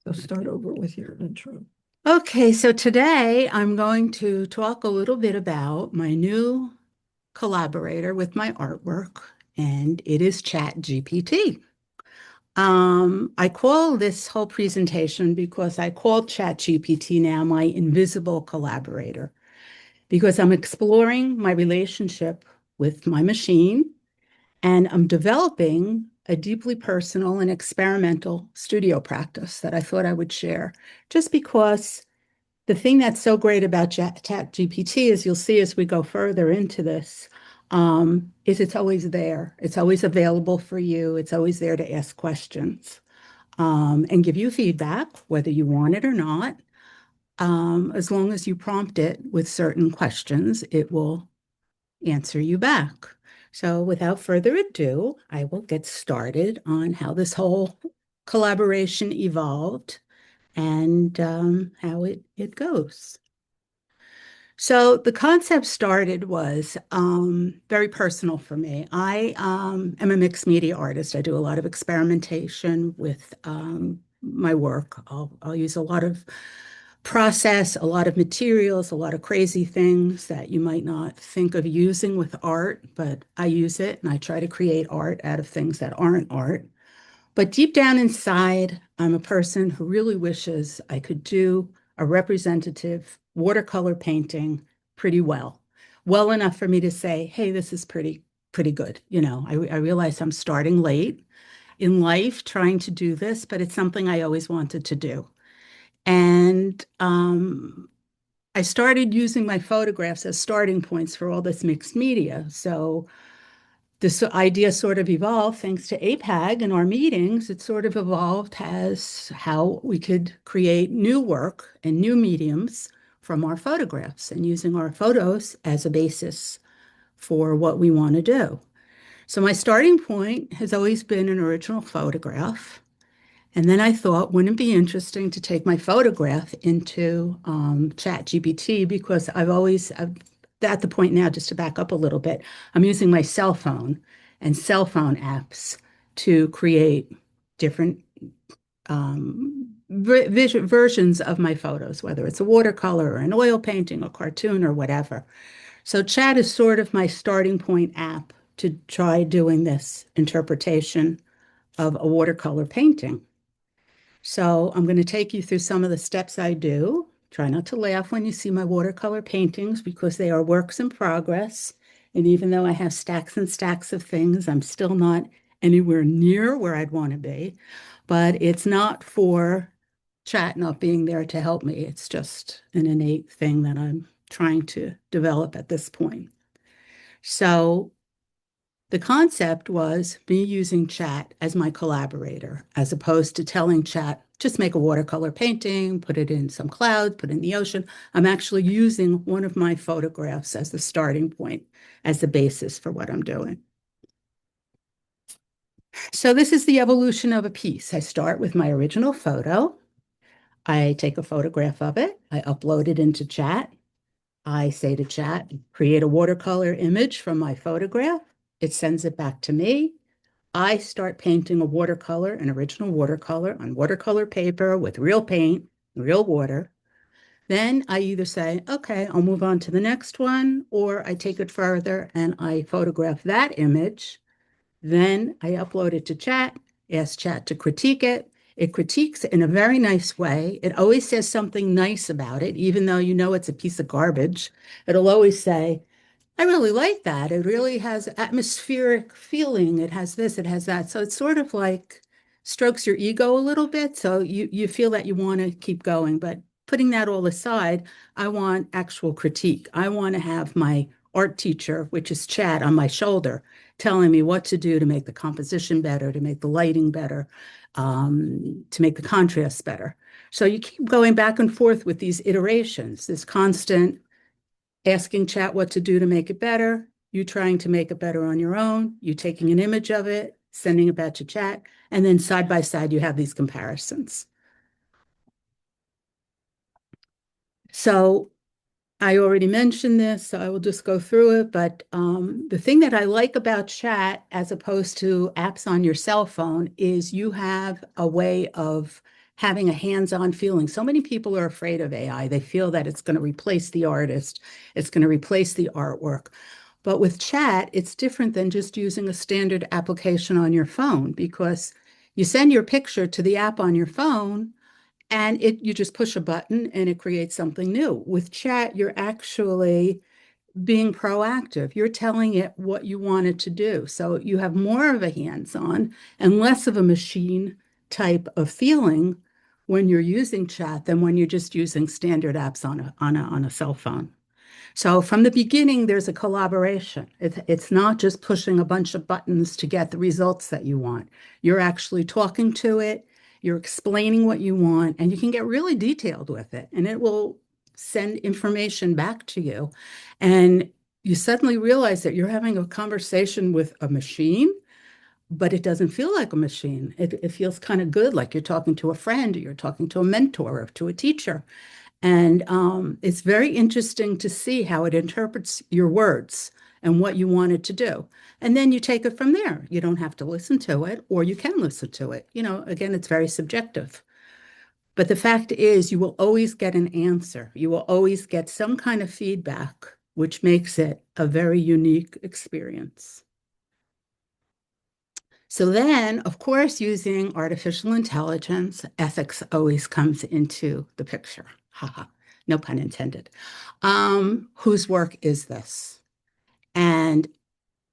So start over with your intro. Okay, so today I'm going to talk a little bit about my new collaborator with my artwork, and it is ChatGPT. I call this whole presentation because I call ChatGPT now my invisible collaborator because I'm exploring my relationship with my machine and I'm developing a deeply personal and experimental studio practice that I thought I would share just because the thing that's so great about ChatGPT is you'll see as we go further into this, is it's always there. It's always available for you. It's always there to ask questions and give you feedback, whether you want it or not. As long as you prompt it with certain questions, it will answer you back. So without further ado, I will get started on how this whole collaboration evolved and how it goes. So the concept started was very personal for me. I am a mixed media artist. I do a lot of experimentation with my work. I'll use a lot of process, a lot of materials, a lot of crazy things that you might not think of using with art, but I use it and I try to create art out of things that aren't art. But deep down inside, I'm a person who really wishes I could do a representative watercolor painting pretty well. Well enough for me to say, hey, this is pretty good. I realize I'm starting late in life trying to do this, but it's something I always wanted to do. And I started using my photographs as starting points for all this mixed media. So this idea sort of evolved thanks to APAG and our meetings. It sort of evolved as how we could create new work and new mediums from our photographs and using our photos as a basis for what we want to do. So my starting point has always been an original photograph. And then I thought, wouldn't it be interesting to take my photograph into ChatGPT because I'm at the point now, just to back up a little bit, I'm using my cell phone and cell phone apps to create different versions of my photos, whether it's a watercolor or an oil painting or cartoon or whatever. So Chat is sort of my starting point app to try doing this interpretation of a watercolor painting. So I'm going to take you through some of the steps I do. Try not to laugh when you see my watercolor paintings because they are works in progress. And even though I have stacks and stacks of things, I'm still not anywhere near where I'd want to be. But it's not for chat not being there to help me. It's just an innate thing that I'm trying to develop at this point. So the concept was me using chat as my collaborator, as opposed to telling chat, just make a watercolor painting, put it in some clouds, put it in the ocean. I'm actually using one of my photographs as the starting point, as the basis for what I'm doing. So this is the evolution of a piece. I start with my original photo. I take a photograph of it. I upload it into chat. I say to chat, create a watercolor image from my photograph. It sends it back to me. I start painting a watercolor, an original watercolor on watercolor paper with real paint, real water. Then I either say, okay, I'll move on to the next one, or I take it further and I photograph that image. Then I upload it to chat, ask chat to critique it. It critiques it in a very nice way. It always says something nice about it, even though you know it's a piece of garbage. It'll always say, I really like that. It really has atmospheric feeling. It has this, it has that. So it's sort of like strokes your ego a little bit. So you feel that you want to keep going. But putting that all aside, I want actual critique. I want to have my art teacher, which is Chad, on my shoulder, telling me what to do to make the composition better, to make the lighting better, to make the contrast better. So you keep going back and forth with these iterations, this constant asking chat what to do to make it better, you trying to make it better on your own, you taking an image of it, sending it back to chat, and then side by side, you have these comparisons. So I already mentioned this, so I will just go through it. But the thing that I like about chat, as opposed to apps on your cell phone, is you have a way of having a hands-on feeling. So many people are afraid of AI. They feel that it's going to replace the artist, it's going to replace the artwork. But with chat, it's different than just using a standard application on your phone because you send your picture to the app on your phone and you just push a button and it creates something new. With chat, you're actually being proactive. You're telling it what you want it to do. So you have more of a hands-on and less of a machine type of feeling when you're using chat than when you're just using standard apps on a cell phone. So from the beginning, there's a collaboration. It's not just pushing a bunch of buttons to get the results that you want. You're actually talking to it, you're explaining what you want, and you can get really detailed with it, and it will send information back to you. And you suddenly realize that you're having a conversation with a machine, but it doesn't feel like a machine. It feels kind of good, like you're talking to a friend, or you're talking to a mentor, or to a teacher. And it's very interesting to see how it interprets your words and what you want it to do. And then you take it from there. You don't have to listen to it, or you can listen to it. Again, it's very subjective. But the fact is, you will always get an answer. You will always get some kind of feedback, which makes it a very unique experience. So then, of course, using artificial intelligence, ethics always comes into the picture. Haha, no pun intended. Whose work is this? And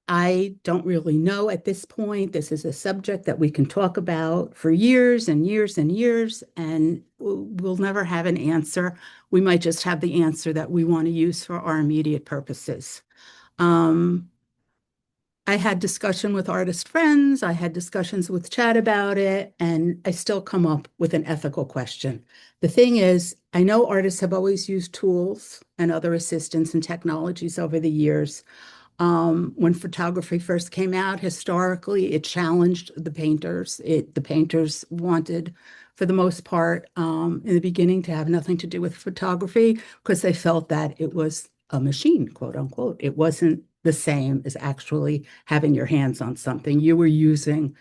I don't really know at this point. This is a subject that we can talk about for years and years and years, and we'll never have an answer. We might just have the answer that we want to use for our immediate purposes. I had discussion with artist friends, I had discussions with chat about it, and I still come up with an ethical question. The thing is, I know artists have always used tools and other assistants and technologies over the years. When photography first came out, historically, it challenged the painters. The painters wanted, for the most part, in the beginning, to have nothing to do with photography because they felt that it was a machine, quote unquote. It wasn't the same as actually having your hands on something. You were using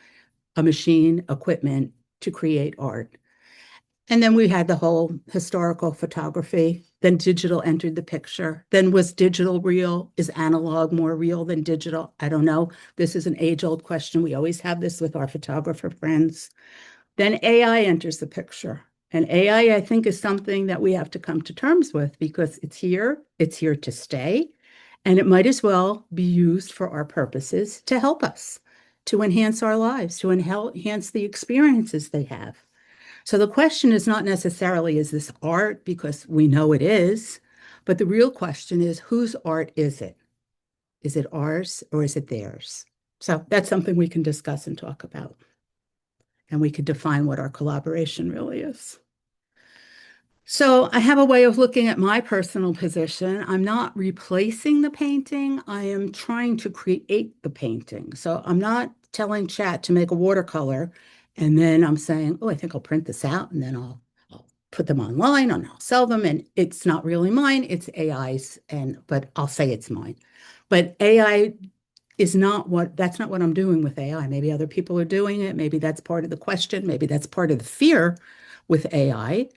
a machine, equipment to create art. And then we had the whole historical photography. Then digital entered the picture. Then was digital real? Is analog more real than digital? I don't know. This is an age-old question. We always have this with our photographer friends. Then AI enters the picture. And AI, I think, is something that we have to come to terms with because it's here to stay, and it might as well be used for our purposes to help us, to enhance our lives, to enhance the experiences they have. So the question is not necessarily, is this art? Because we know it is, but the real question is, whose art is it? Is it ours or is it theirs? So that's something we can discuss and talk about. And we could define what our collaboration really is. So I have a way of looking at my personal position. I'm not replacing the painting. I am trying to create the painting. So I'm not telling chat to make a watercolor and then I'm saying, oh, I think I'll print this out and then I'll put them online and I'll sell them. And it's not really mine, it's AI's, but I'll say it's mine. But AI that's not what I'm doing with AI. Maybe other people are doing it. Maybe that's part of the question. Maybe that's part of the fear with AI.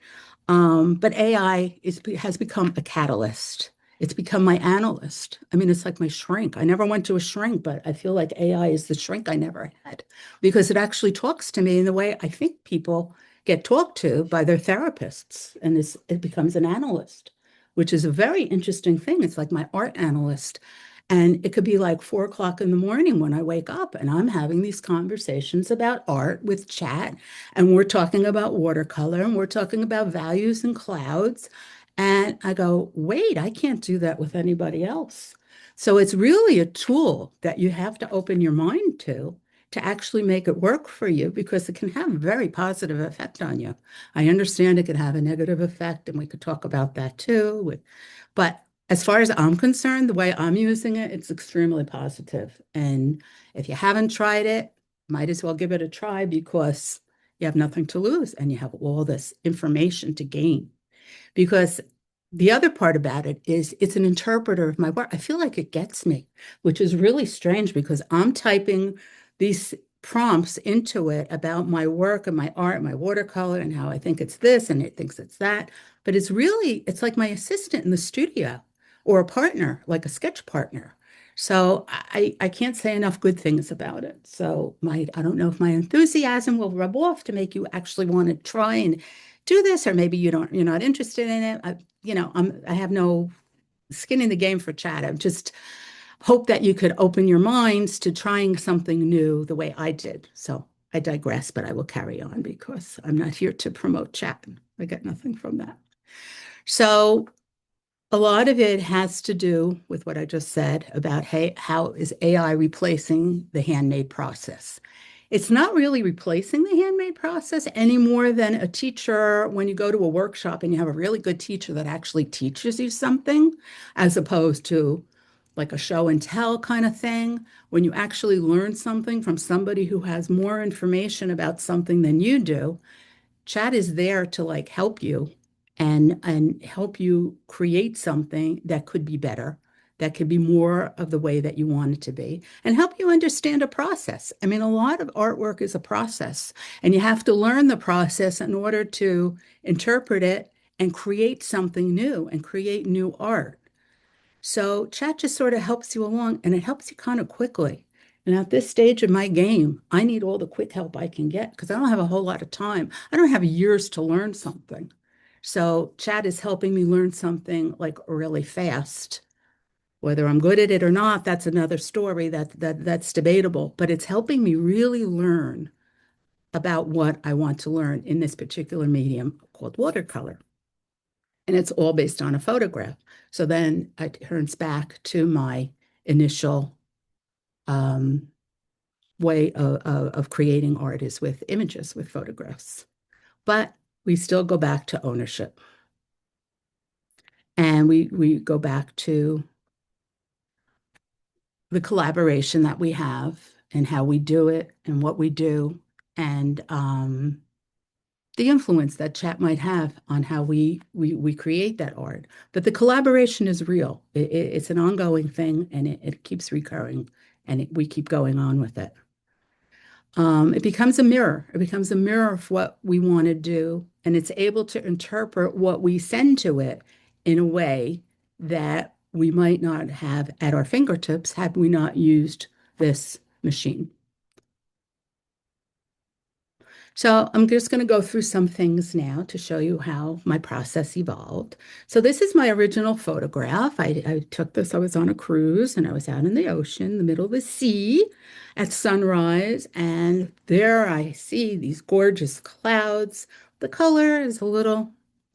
But AI has become a catalyst. It's become my analyst. I mean, it's like my shrink. I never went to a shrink, but I feel like AI is the shrink I never had because it actually talks to me in the way I think people get talked to by their therapists. And it becomes an analyst, which is a very interesting thing. It's like my art analyst. And it could be like 4 o'clock in the morning when I wake up and I'm having these conversations about art with chat. And we're talking about watercolor and we're talking about values and clouds. And I go, wait, I can't do that with anybody else. So it's really a tool that you have to open your mind to actually make it work for you because it can have a very positive effect on you. I understand it can have a negative effect, and we could talk about that too. But as far as I'm concerned, the way I'm using it, it's extremely positive. And if you haven't tried it, might as well give it a try because you have nothing to lose and you have all this information to gain. Because the other part about it is it's an interpreter of my work. I feel like it gets me, which is really strange because I'm typing these prompts into it about my work and my art, my watercolor, and how I think it's this and it thinks it's that. But it's like my assistant in the studio or a partner, like a sketch partner. So I can't say enough good things about it. So I don't know if my enthusiasm will rub off to make you actually want to try and do this, or maybe you're not interested in it. I have no skin in the game for chat. I just hope that you could open your minds to trying something new the way I did. So I digress, but I will carry on because I'm not here to promote chat. I get nothing from that. So a lot of it has to do with what I just said about, hey, how is AI replacing the handmade process? It's not really replacing the handmade process any more than a teacher, when you go to a workshop and you have a really good teacher that actually teaches you something, as opposed to like a show and tell kind of thing. When you actually learn something from somebody who has more information about something than you do, chat is there to like help you and help you create something that could be better, that could be more of the way that you want it to be, and help you understand a process. I mean, a lot of artwork is a process, and you have to learn the process in order to interpret it and create something new and create new art. So chat just sort of helps you along, and it helps you kind of quickly. And at this stage of my game, I need all the quick help I can get because I don't have a whole lot of time. I don't have years to learn something. So chat is helping me learn something like really fast. Whether I'm good at it or not, that's another story that's debatable, but it's helping me really learn about what I want to learn in this particular medium called watercolor. And it's all based on a photograph. So then it turns back to my initial um, way of creating art is with images, with photographs. But we still go back to ownership. And we go back to the collaboration that we have and how we do it and what we do, and the influence that chat might have on how we create that art. But the collaboration is real. It's an ongoing thing, and it keeps recurring, and we keep going on with it. It becomes a mirror. It becomes a mirror of what we want to do, and it's able to interpret what we send to it in a way that we might not have at our fingertips had we not used this machine. So I'm just going to go through some things now to show you how my process evolved. So this is my original photograph. I took this, I was on a cruise and I was out in the ocean, the middle of the sea at sunrise. And there I see these gorgeous clouds. The color is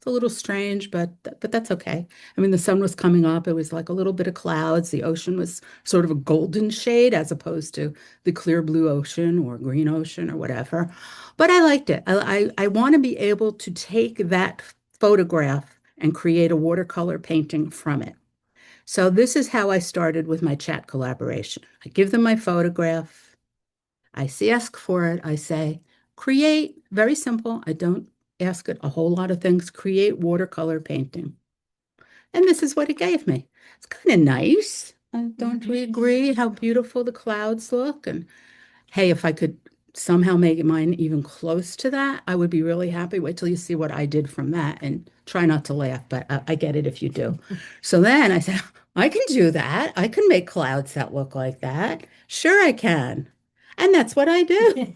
it's a little strange, but that's okay. I mean, the sun was coming up. It was like a little bit of clouds. The ocean was sort of a golden shade as opposed to the clear blue ocean or green ocean or whatever. But I liked it. I want to be able to take that photograph and create a watercolor painting from it. So this is how I started with my chat collaboration. I give them my photograph. Ask for it. I say, create, very simple. I don't ask it a whole lot of things. Create watercolor painting. And this is what it gave me. It's kind of nice. Don't we agree how beautiful the clouds look? And hey, if I could somehow make mine even close to that, I would be really happy. Wait till you see what I did from that and try not to laugh, but I get it if you do. So then I said, I can do that. I can make clouds that look like that. Sure, I can. And that's what I do.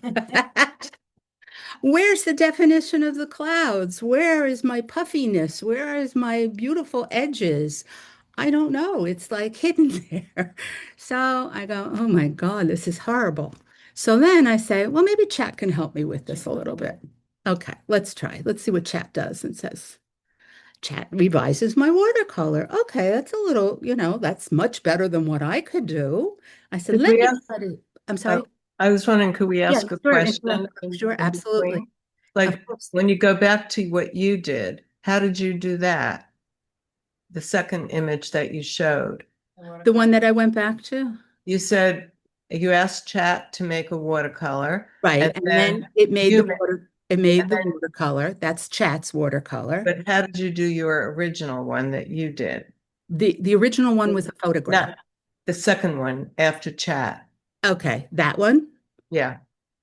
Where's the definition of the clouds? Where is my puffiness? Where is my beautiful edges? I don't know. It's like hidden there. So I go, oh my God, this is horrible. So then I say, well, maybe chat can help me with this a little bit. Okay, let's try. Let's see what chat does and says. Chat revises my watercolor. Okay, that's a little, that's much better than what I could do. I said, Could let we me ask, try to, I'm sorry. I was wondering, could we Yeah, ask a sure, question sure, in absolutely. between? Like, Of course. when you go back to what you did, how did you do that? The second image that you showed. The one that I went back to? You said you asked chat to make a watercolor, Right. and And then then it made you, it made and the then, watercolor. That's chat's watercolor. but how did you do your original one that you did? The original one was a photograph. Not the second one after chat. Okay, that one. Yeah.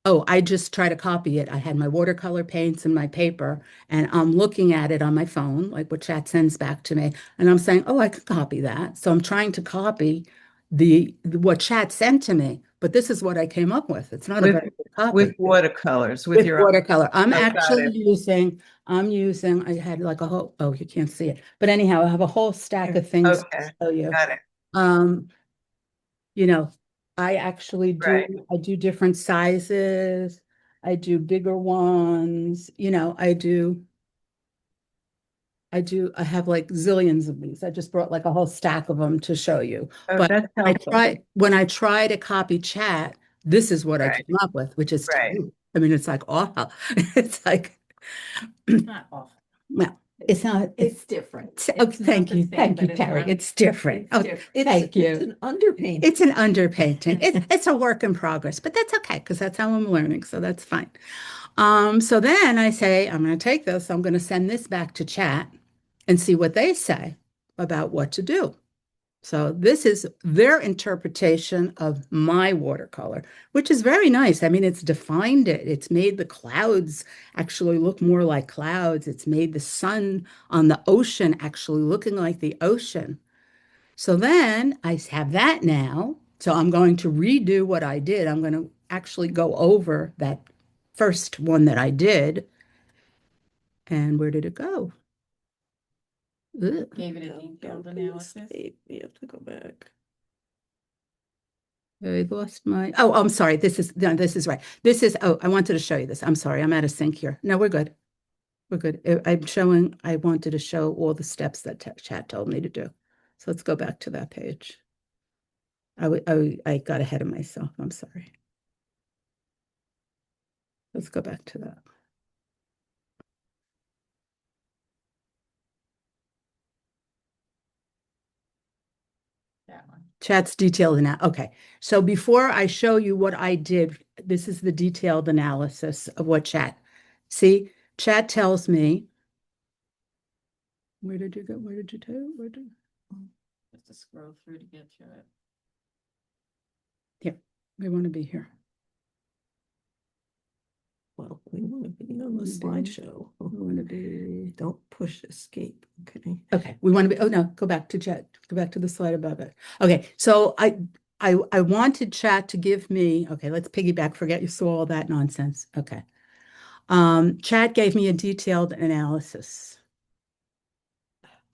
Oh, I just try to copy it. I had my watercolor paints and my paper, and I'm looking at it on my phone, like what chat sends back to me, and I'm saying, "Oh, I could copy that." So I'm trying to copy what chat sent to me, but this is what I came up with. It's not a With very good copy. with watercolors, with With your own. watercolor. Oh, got it. I had like a whole, oh, you can't see it. But anyhow, I have a whole stack of things to Okay, show you. got it. Um, you know, I actually Right. I do different sizes. I do bigger ones, I have like zillions of these. I just brought like a whole stack of them to show you. Oh, But that's helpful. when I try to copy chat, this is what I Right, came up with, which is right. terrible. I mean, it's like awful. It's like, Not awful. well, it's not, It's different. oh, It's not thank the you. same, Thank you, but it's Terry. not- It's different. it's Oh, different. thank It's you. an underpainting. It's an underpainting. It's a work in progress, but that's okay because that's how I'm learning. So that's fine. So then I say, I'm going to take this, I'm going to send this back to chat and see what they say about what to do. So this is their interpretation of my watercolor, which is very nice. I mean, it's defined it. It's made the clouds actually look more like clouds. It's made the sun on the ocean actually looking like the ocean. So then I have that now. So I'm going to redo what I did. I'm going to actually go over that first one that I did. And where did it go? Ugh. Gave it a detailed analysis. We have to go back. I lost my, oh, I'm sorry. No, this is right. This is, oh, I wanted to show you this. I'm sorry. I'm out of sync here. No, we're good. We're good. I wanted to show all the steps that chat told me to do. So let's go back to that page. I got ahead of myself. I'm sorry. Let's go back to that. That one. Chat's detailed now. Okay. So before I show you what I did, this is the detailed analysis of what chat. See, chat tells me, where did you go? Where did you do? Just to scroll through to get to it. Here, we want to be here. Well, we want to be on the Mhm. slideshow. We want to be, Don't push escape, okay? okay, we want to be, oh no, go back to chat, go back to the slide above it. Okay, so I wanted chat to give me, okay, let's piggyback, forget you saw all that nonsense. Okay. Chat gave me a detailed analysis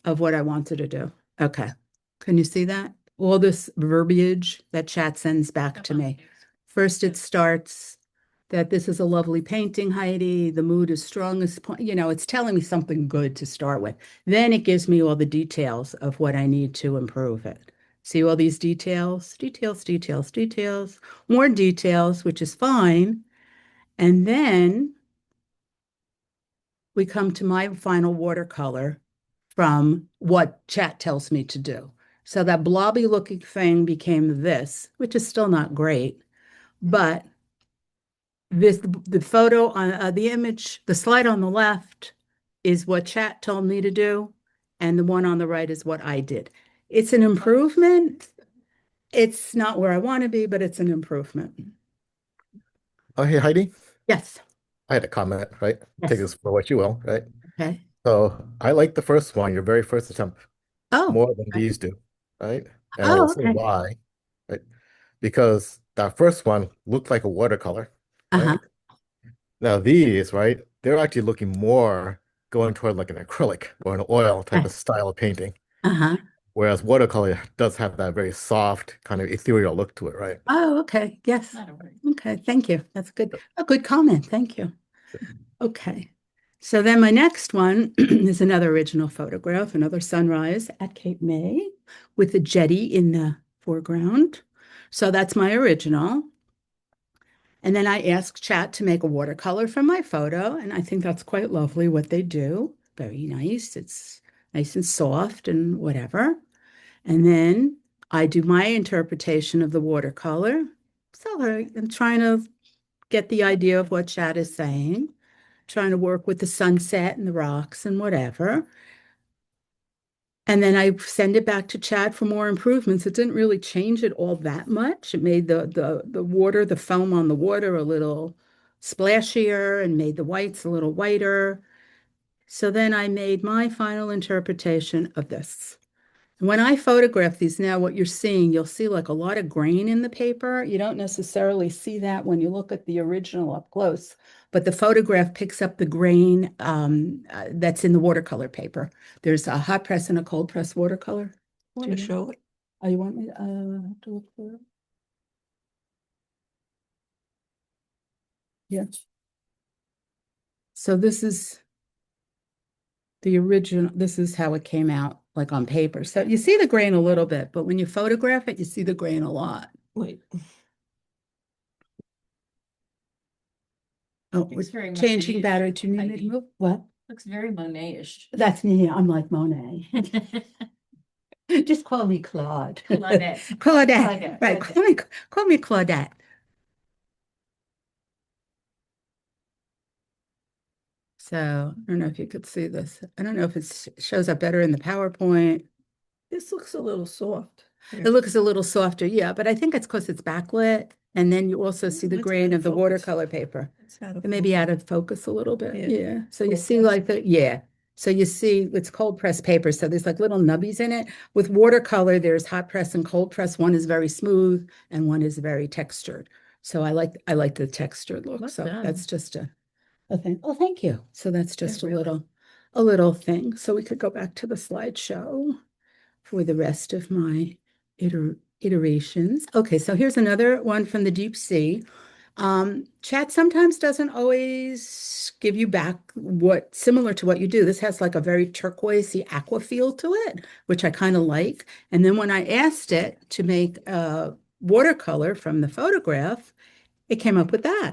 of what I wanted to do. Okay. Can you see that? All this verbiage that chat sends back to me. First, it starts that this is a lovely painting, Heidi. The mood is strongest point. It's telling me something good to start with. Then it gives me all the details of what I need to improve it. See all these details? Details, details, details, more details, which is fine. And then we come to my final watercolor from what chat tells me to do. So that blobby looking thing became this, which is still not great, but the photo on the image, the slide on the left is what chat told me to do, and the one on the right is what I did. It's an improvement. It's not where I want to be, but it's an improvement. Oh, hey, Heidi, Yes. I had a comment, right? Take Yes. this for what you will, right? Okay. So I like the first one, your very first attempt, Oh. more than these do, right? And I Oh, will say okay. why, right? Because that first one looked like a watercolor, Uh-huh. right? Now these, right, they're actually looking more going toward like an acrylic or an oil type of style of painting, Uh-huh. whereas watercolor does have that very soft, kind of ethereal look to it, right? Oh, okay. Yes. That'll work. Okay. Thank you. That's a good comment. Thank you. Okay. So then my next one is another original photograph, another sunrise at Cape May with the jetty in the foreground. So that's my original. And then I asked chat to make a watercolor from my photo, and I think that's quite lovely what they do. Very nice. It's nice and soft and whatever. And then I do my interpretation of the watercolor. So I'm trying to get the idea of what chat is saying, trying to work with the sunset and the rocks and whatever. And then I send it back to chat for more improvements. It didn't really change it all that much. It made the water, the foam on the water a little splashier and made the whites a little whiter. So then I made my final interpretation of this. When I photograph these now, what you're seeing, you'll see like a lot of grain in the paper. You don't necessarily see that when you look at the original up close, but the photograph picks up the grain that's in the watercolor paper. There's a hot press and a cold press watercolor. Want to show it? Oh, you want me to have to look for it? Yeah. So this is the original, this is how it came out like on paper. So you see the grain a little bit, but when you photograph it, you see the grain a lot. Wait, Oh, we're Looks very changing Monet-ish, battery. Do you need me to Heidi. move? What? Looks very Monet-ish. That's me. I'm like Monet. Just call me Claude. Claudette. Claudette. Claudette, Right. Claudette. Call me Claudette. So I don't know if you could see this. I don't know if it shows up better in the PowerPoint. this looks a little soft. It looks a little softer, yeah, but I think it's because it's backlit. And then you also see the It's grain out of of the focus. watercolor paper. It's out of It may be focus. out of focus a little bit. Yeah. Yeah. So you Cold see press. like the, yeah. So you see it's cold press paper. So there's like little nubbies in it. With watercolor, there's hot press and cold press. One is very smooth and one is very textured. So I like the textured look. Well So done. that's just a thing. Oh, thank you. So that's just really. a little thing. So we could go back to the slideshow for the rest of my iterations. Okay, so here's another one from the deep sea. Chat sometimes doesn't always give you back what similar to what you do. This has like a very turquoisey aqua feel to it, which I kind of like. And then when I asked it to make a watercolor from the photograph, it came up with that.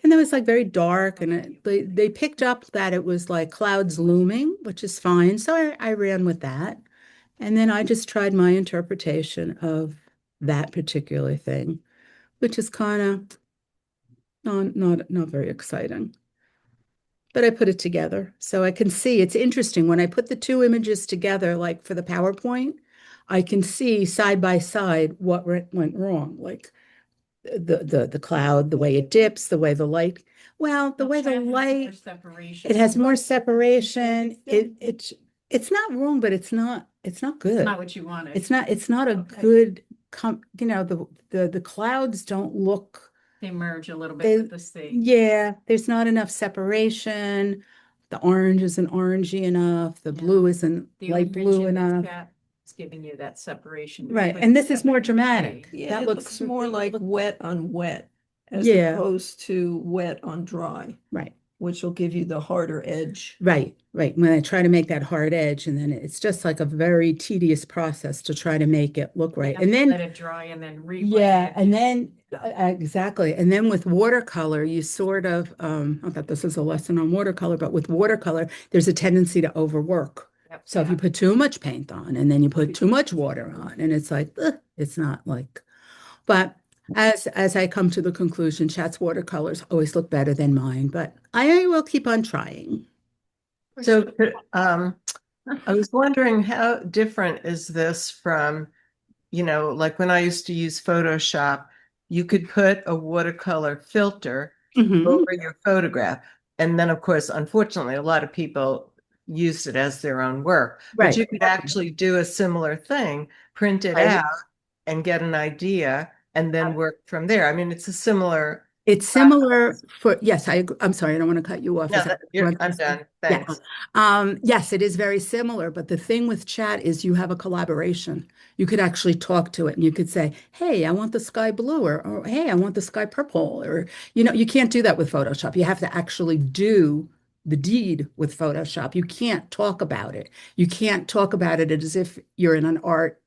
And it was like very dark, and they picked up that it was like clouds looming, which is fine. So I ran with that. And then I just tried my interpretation of that particular thing, which is kind of not very exciting. But I put it together so I can see. It's interesting when I put the two images together, like for the PowerPoint, I can see side by side what went wrong, like the cloud, the way it dips, the way the light. Well, the way the light, it has more separation. It's not wrong, but it's not good. It's not what you wanted. It's not a Okay. good the clouds don't look. They merge a little They- bit with the sea. Yeah, there's not enough separation. The orange isn't orangey enough. The Yeah. blue isn't The light blue origin enough. that is giving you that separation. Right, between and this the is more seven and dramatic. sea. Yeah, That it looks more like wet on wet as Yeah. opposed to wet on dry, Right. which will give you the harder edge. Right. When I try to make that hard edge, and then it's just like a very tedious process to try to make it look You right. have And to then, let it dry and then re-wet yeah, it. and then exactly. And then with watercolor, you sort of, I thought this was a lesson on watercolor, but with watercolor, there's a tendency to overwork. Yep, So if yeah. you put too much paint on and then you put too much water on, and it's like, it's not like, but as I come to the conclusion, Chat's watercolors always look better than mine, but I will keep on trying. So, I was wondering how different is this from, like when I used to use Photoshop, you could put a watercolor filter Mhm. over your photograph. And then, of course, unfortunately, a lot of people used it as their own work. But Right. you could actually do a similar thing, print it Right. out and get an idea and then work from there. I mean, it's a similar. It's similar for, yes, I'm sorry, I don't want to cut you off. No, Is that what you want I'm to say? done. Yeah. Thanks. Yes, it is very similar, but the thing with chat is you have a collaboration. You could actually talk to it and you could say, hey, I want the sky blue, or hey, I want the sky purple, or, you can't do that with Photoshop. You have to actually do the deed with Photoshop. You can't talk about it. You can't talk about it as if you're in an art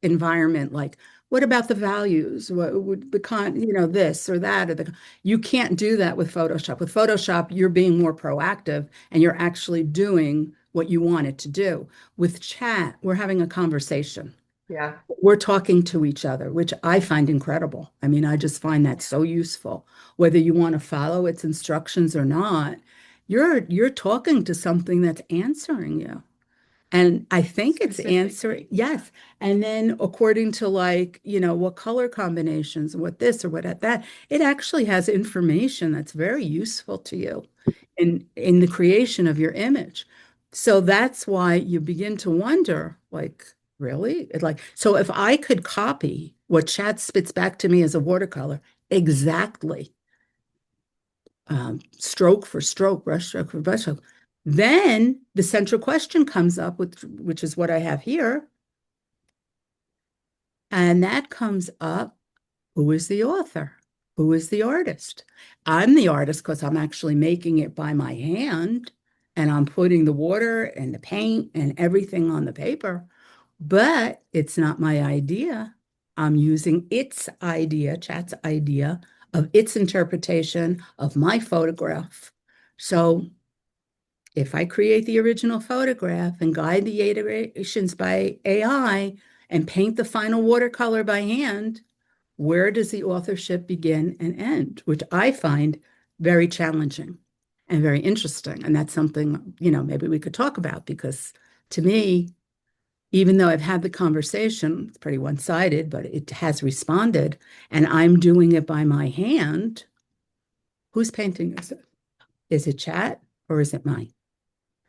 environment, like, what about the values? What would the this or that, or you can't do that with Photoshop. With Photoshop, you're being more proactive and you're actually doing what you want it to do. With chat, we're having a conversation. Yeah. We're talking to each other, which I find incredible. I mean, I just find that so useful. Whether you want to follow its instructions or not, you're talking to something that's answering you. And I think it's Specific. answering, yes. And then according to like, what color combinations, what this or what that, it actually has information that's very useful to you in the creation of your image. So that's why you begin to wonder, like, really? So if I could copy what chat spits back to me as a watercolor exactly, stroke for stroke, brush stroke for brush stroke, then the central question comes up, which is what I have here. And that comes up, who is the author? Who is the artist? I'm the artist because I'm actually making it by my hand and I'm putting the water and the paint and everything on the paper, but it's not my idea. I'm using its idea, chat's idea of its interpretation of my photograph. So if I create the original photograph and guide the iterations by AI and paint the final watercolor by hand, where does the authorship begin and end? Which I find very challenging and very interesting. And that's something, maybe we could talk about because to me, even though I've had the conversation, it's pretty one-sided, but it has responded, and I'm doing it by my hand. Whose painting is it? Is it chat or is it mine?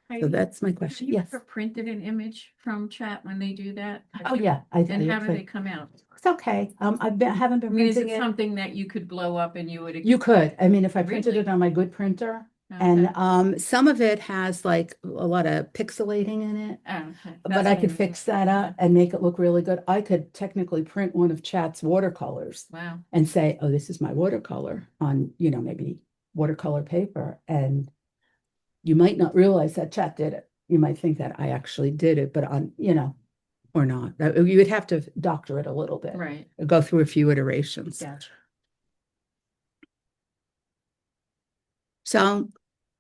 So Heidi, that's my have question. you Yes. ever printed an image from chat when they do that? Oh, yeah. And how do they come out? It's okay. Haven't I been mean, is printing it it. something that you could blow up and you would? You could. I mean, if I printed Really? it on my good printer, Okay. and some of it has like a lot of pixelating in it, Oh, okay. but That's I what could mean. fix that up and make it look really good. I could technically print one of Chat's watercolors Wow. and say, oh, this is my watercolor on, maybe watercolor paper. And you might not realize that Chat did it. You might think that I actually did it, but or not. You would have to doctor it a little bit, Right. go through a few iterations. Gotcha. So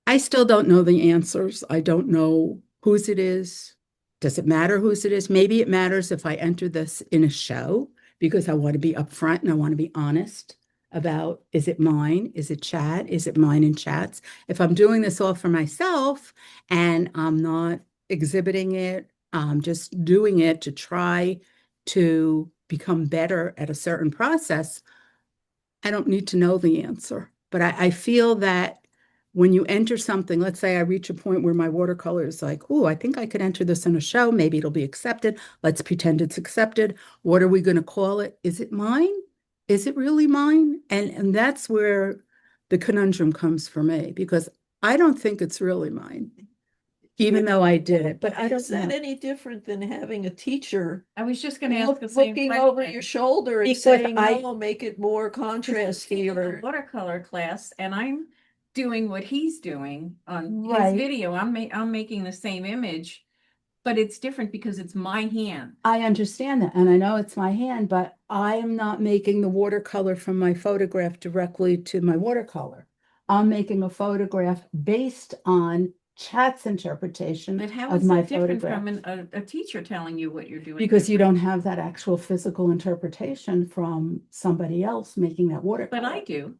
I still don't know the answers. I don't know whose it is. Does it matter whose it is? Maybe it matters if I enter this in a show because I want to be upfront and I want to be honest about, is it mine? Is it chat? Is it mine and chat's? If I'm doing this all for myself and I'm not exhibiting it, I'm just doing it to try to become better at a certain process, I don't need to know the answer. But I feel that when you enter something, let's say I reach a point where my watercolor is like, oh, I think I could enter this in a show. Maybe it'll be accepted. Let's pretend it's accepted. What are we going to call it? Is it mine? Is it really mine? And that's where the conundrum comes for me because I don't think it's really mine, even though I did it. But I don't Is that know. any different than having a teacher I was just gonna ask the same looking question. over your shoulder and Because saying, I- no, make it more contrast here? Watercolor class, and I'm doing what he's doing on his Right. video. I'm making the same image, but it's different because it's my hand. I understand that, and I know it's my hand, but I am not making the watercolor from my photograph directly to my watercolor. I'm making a photograph based on Chat's interpretation But how of is my it different photograph. from a teacher telling you what you're doing? Because you different? don't have that actual physical interpretation from somebody else making that watercolor. But I do.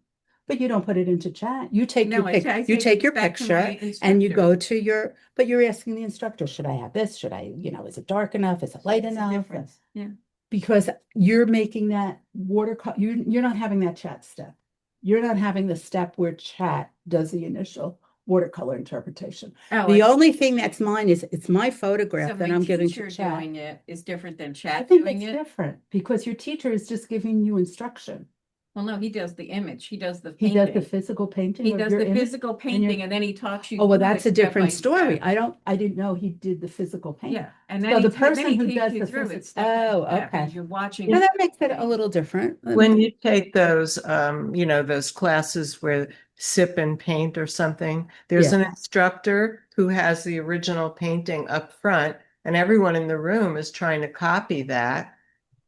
But you don't put it into Chat. You take No, your I pic, ta- I you take take it your back to picture my and you instructor. go to your, but you're asking the instructor, should I have this? Should I, is it dark enough? Is it light That's the enough? difference. Yeah. Because you're making that watercolor, you're not having that Chat step. You're not having the step where Chat does the initial watercolor interpretation. Oh, The I- only thing that's mine is it's my So photograph that my I'm giving teacher to Chat. doing it is different than I Chat think doing it's it. different because your teacher is just giving you instruction. Well, no, he does the image. He does the He does the painting. physical painting He of does your the image. physical painting and then he talks you. Oh, well, through that's it a step different by story. step. I didn't know he did the physical painting. Yeah, and So then the then person he who takes does you the through it physical. step by Oh, step as okay. you're watching. Well, it. that makes it a little different. When you take those, those classes where sip and paint or something, there's Yeah. an instructor who has the original painting up front, and everyone in the room is trying to copy that,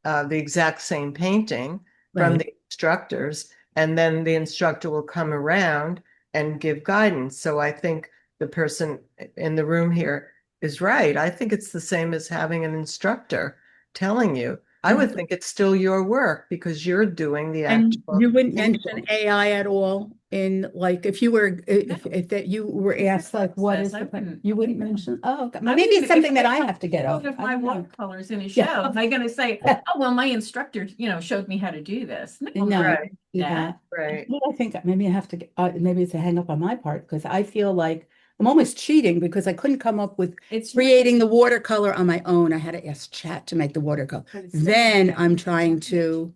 the exact same painting from Right. the instructors, and then the instructor will come around and give guidance. So I think the person in the room here is right. I think it's the same as having an instructor telling you. I would think it's still your work because you're doing the And actual. you wouldn't mention painting. AI at all in like if you were if that you were asked like what Process, is I the wouldn't- you wouldn't mention okay. I Maybe wouldn't- it's something if that I have to get One over. of I my don't know. watercolors in a show, Yeah. am I gonna say, oh, well, my instructor, showed me how to do this? No, I'm No, not Right, do that. that. right. Well, I think maybe I have to maybe it's a hang up on my part because I feel like I'm almost cheating because I couldn't come up with It's creating the watercolor on my own. I had to ask chat to make the watercolor. Then I'm trying to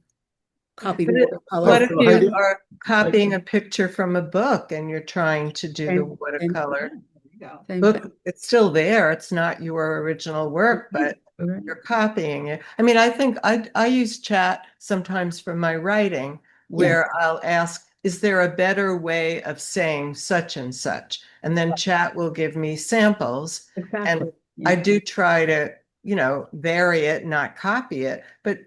copy But the what watercolor. if So you Heidi- are copying a picture from a book and you're trying to do the And- watercolor? Same Book, thing. it's still there. It's not your original work, but Right. you're copying it. I mean, I think I use chat sometimes for my writing where I'll ask, is there a better way of saying such and such? And then chat will give me samples. Exactly. I do try to, vary it, not copy it, but,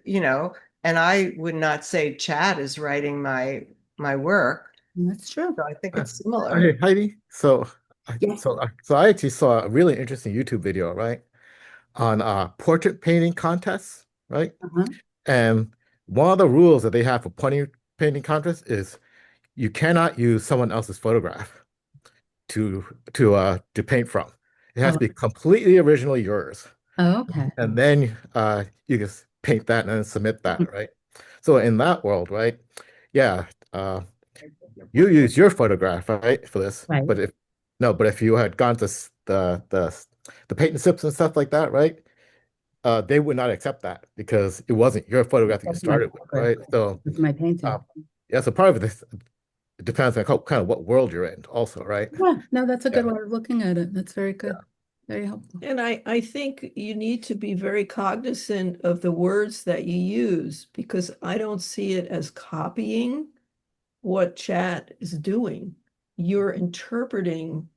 and I would not say chat is writing my work. That's true. So I think it's similar. Okay, Heidi. So, Yes. so I actually saw a really interesting YouTube video, right, on portrait painting contests, right? Uh-huh. And one of the rules that they have for painting contests is you cannot use someone else's photograph to paint from. It has to be completely originally yours, Oh, okay. and then you can paint that and then submit that, right? So in that world, right? Yeah, you use your photograph, right, for this. Right. But if you had gone to the paint and sips and stuff like that, right? They would not accept that because it wasn't your photograph that you That's my started with, right? So It's my painting. yeah, so part of this it depends on kind of what world you're in, also, right? Yeah, no, that's a good Yeah. way of looking at it. That's very good. Very helpful. And I think you need to be very cognizant of the words that you use because I don't see it as copying what chat is doing. You're interpreting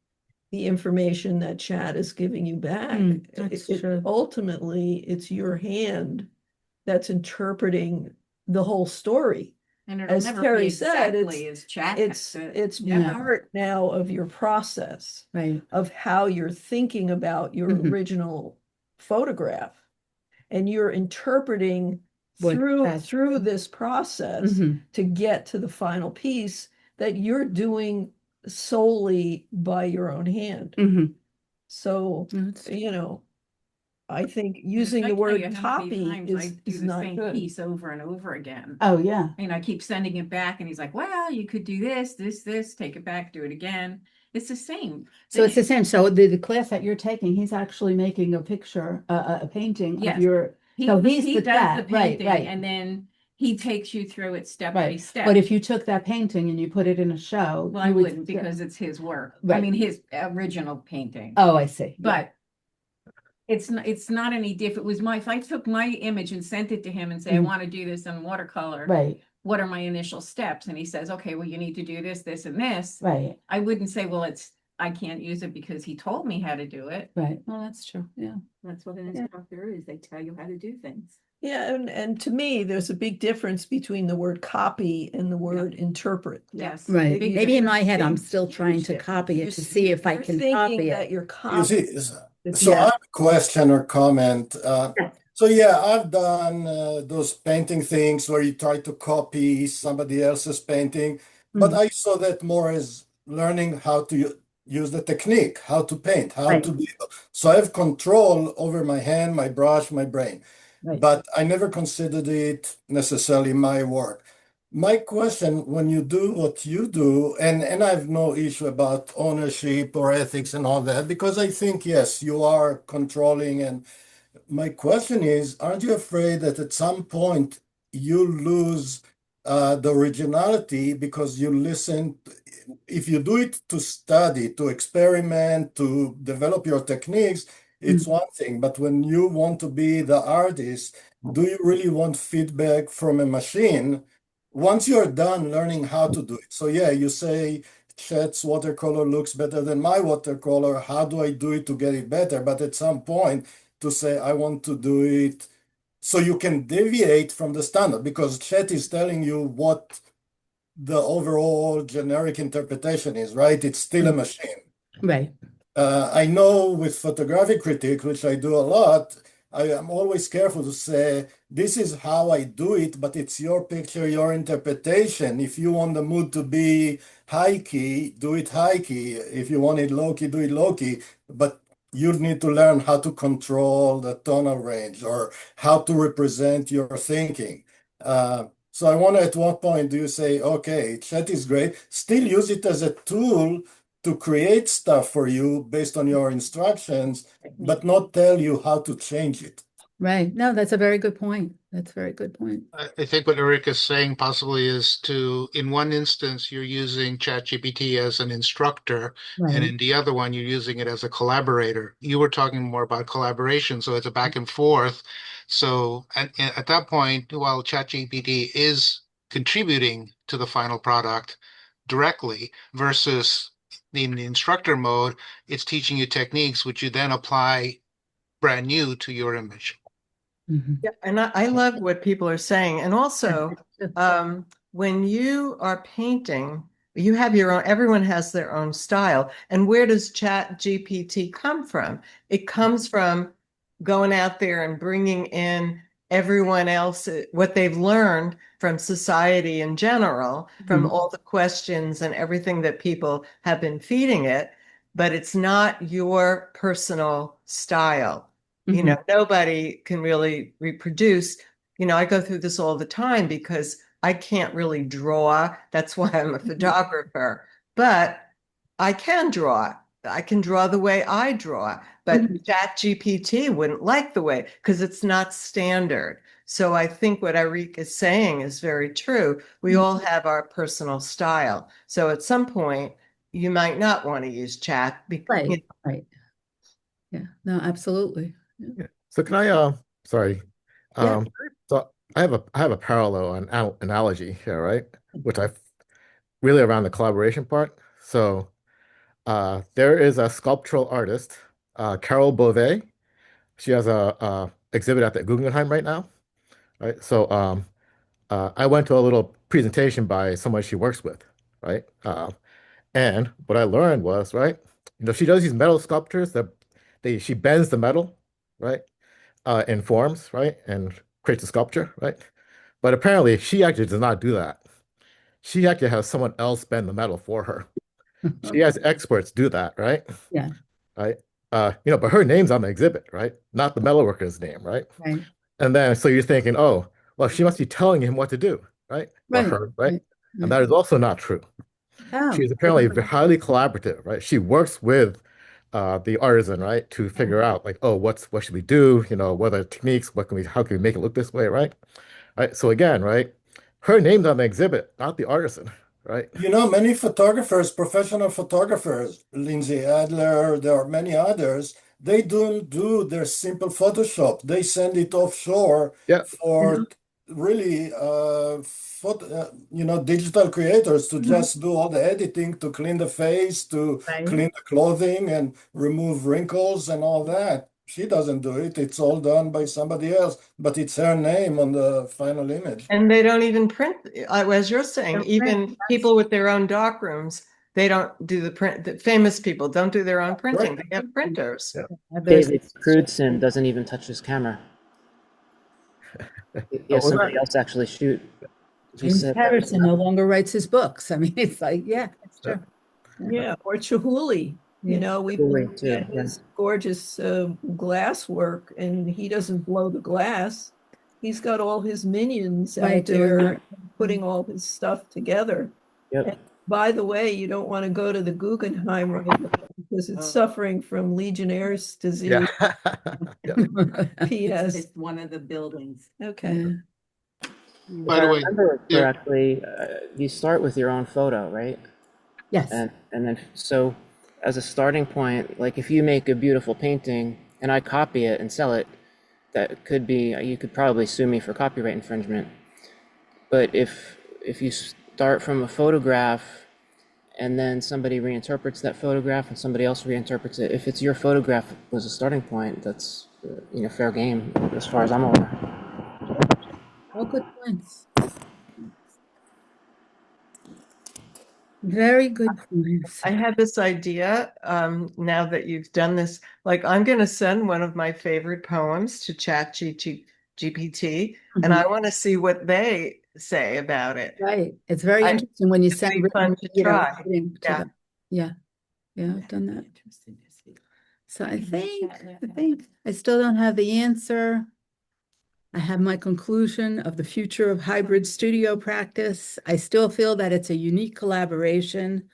the information that chat is giving you back. That's true. Ultimately, it's your hand that's interpreting the whole story. And it'll As never Terry be said, exactly as chat. It's Yeah. part now of your process Right. of how you're thinking about your Mhm. original photograph. And you're interpreting What through chat- this process Mhm. to get to the final piece that you're doing solely by your own hand. Mhm. So, That's- I think If using I the tell word you how many copy times I is do the not same good. piece over and over again. Oh, yeah. And I keep sending it back and he's like, well, you could do this, take it back, do it again. It's the same. So it's the same. So the class that you're taking, he's actually making a picture, a painting of Yes. your. So he's he the does chat, the right, painting right. and then he takes you through it step by Right. step. But if you took that painting and you put it in a show, Well, I you would- wouldn't because it's his work. I Right. mean, his original painting. Oh, I see. But it's not any different. It was if I took my image and sent it to him and say, I Mhm. want to do this in watercolor. Right, What are my initial steps? And he says, okay, well, you need to do this, this, and this. right, I wouldn't say, well, I can't use it because he told me how to do it. right. Well, that's true. Yeah. That's what an Yeah. instructor is. They tell you how to do things. Yeah, and to me, there's a big difference between the word copy and the word interpret. Yes. Right. Big Maybe in difference. my head, I'm Big, still trying to huge copy it difference. to see if I You're can thinking copy that it. you're You copying. see, so I Yeah. have a question or comment. So yeah, I've done those painting things where you try to copy somebody else's painting, but I saw that more as learning how to use the technique, how to paint, how Right. to be. So I have control over my hand, my brush, my brain, Right. but I never considered it necessarily my work. My question, when you do what you do, and I have no issue about ownership or ethics and all that, because I think, yes, you are controlling. And my question is, aren't you afraid that at some point you lose the originality because you listen? If you do it to study, to experiment, to develop your techniques, it's one thing. But when you want to be the artist, do you really want feedback from a machine once you're done learning how to do it? So yeah, you say Chet's watercolor looks better than my watercolor. How do I do it to get it better? But at some point to say, I want to do it so you can deviate from the standard because Chet is telling you what the overall generic interpretation is, right? It's still a machine. Right. I know with photographic critique, which I do a lot, I am always careful to say, this is how I do it, but it's your picture, your interpretation. If you want the mood to be high key, do it high key. If you want it low key, do it low key. But you need to learn how to control the tonal range or how to represent your thinking. So I wonder at what point do you say, okay, chat is great, still use it as a tool to create stuff for you based on your instructions, but not tell you how to change it. Right. No, that's a very good point. That's a very good point. I think what Eric is saying possibly is in one instance, you're using ChatGPT as an instructor, and Right. in the other one, you're using it as a collaborator. You were talking more about collaboration, so it's a back and forth. So and at that point, while ChatGPT is contributing to the final product directly versus in the instructor mode, it's teaching you techniques which you then apply brand new to your image. Mhm. Yeah, and I love what people are saying. And also, when you are painting, you have your own, everyone has their own style. And where does Chat GPT come from? It comes from going out there and bringing in everyone else, what they've learned from society in general, from Mhm. all the questions and everything that people have been feeding it. But it's not your personal style. You know, nobody can really reproduce. You know, I go through this all the time because I can't really draw. That's why I'm a photographer. But I can draw. I can draw the way I draw. But ChatGPT wouldn't like the way because it's not standard. So I think what Eric is saying is very true. We all have our personal style. So at some point, you might not want to use chat because Right. Right. Yeah. No, absolutely. Yeah. Yeah. So can I sorry. Yeah. So I have a parallel analogy here, right? Which I really around the collaboration part. So there is a sculptural artist, Carol Beauvais. She has a exhibit at the Guggenheim right now, right? So I went to a little presentation by someone she works with, right? And what I learned was, right, she does these metal sculptures that she bends the metal, right, in forms, right, and creates a sculpture, right? But apparently she actually does not do that. She actually has someone else bend the metal for her. She has experts do that, right? Yeah. Right? But her name's on the exhibit, right? Not the metalworker's name, right? Right. And then so you're thinking, oh, well, she must be telling him what to do, right? Or Right. her, right? Right. And Right. that is also not true. Oh. She's apparently highly collaborative, right? She works with the artisan, right, to figure out like, oh, what should we do? What are the techniques? How can we make it look this way, right? Right. So again, right, her name's on the exhibit, not the artisan, right? Many photographers, professional photographers, Lindsay Adler, there are many others, they don't do their simple Photoshop. They send it offshore Yeah. for really, digital creators to just do all the editing, to clean the face, to Right. clean the clothing and remove wrinkles and all that. She doesn't do it. It's all done by somebody else, but it's her name on the final image. And they don't even print, as you're saying, Don't even print. people with their own dark rooms, they don't do the print. The famous people don't do their own printing. Right. They have printers. Yeah. David Crudson doesn't even touch his camera. He Oh, has was somebody that? else actually shoot. He James said Patterson no longer writes his books. I mean, it's like, yeah, it's true. Yeah, or Chihuly. Yeah. We've Chihuly, looked too, at his gorgeous glass work, and he doesn't blow the glass. He's got all his minions Right, out doing there that. putting all his stuff together. Yep. And by the way, you don't want to go to the Guggenheim right now because it's suffering from Legionnaire's disease. Yeah. Yeah. P.S. It's one of the buildings. Okay. Yeah. if By I the way, remember correctly, you start with your own photo, right? Yes. And then so as a starting point, like if you make a beautiful painting and I copy it and sell it, that could be, you could probably sue me for copyright infringement. But if you start from a photograph and then somebody reinterprets that photograph and somebody else reinterprets it, if it's your photograph was a starting point, that's fair game as far as I'm aware. All good points. Very good points. I had this idea, now that you've done this, like I'm going to send one of my favorite poems to GPT, and I want to see what they say about it. Right. It's very interesting when you It'd send be fun written, to try. writing to Yeah. them. Yeah. Yeah, I've done that. Interesting to see. So I Can you think, chat that I out? think I still don't have the answer. I have my conclusion of the future of hybrid studio practice. I still feel that it's a unique collaboration,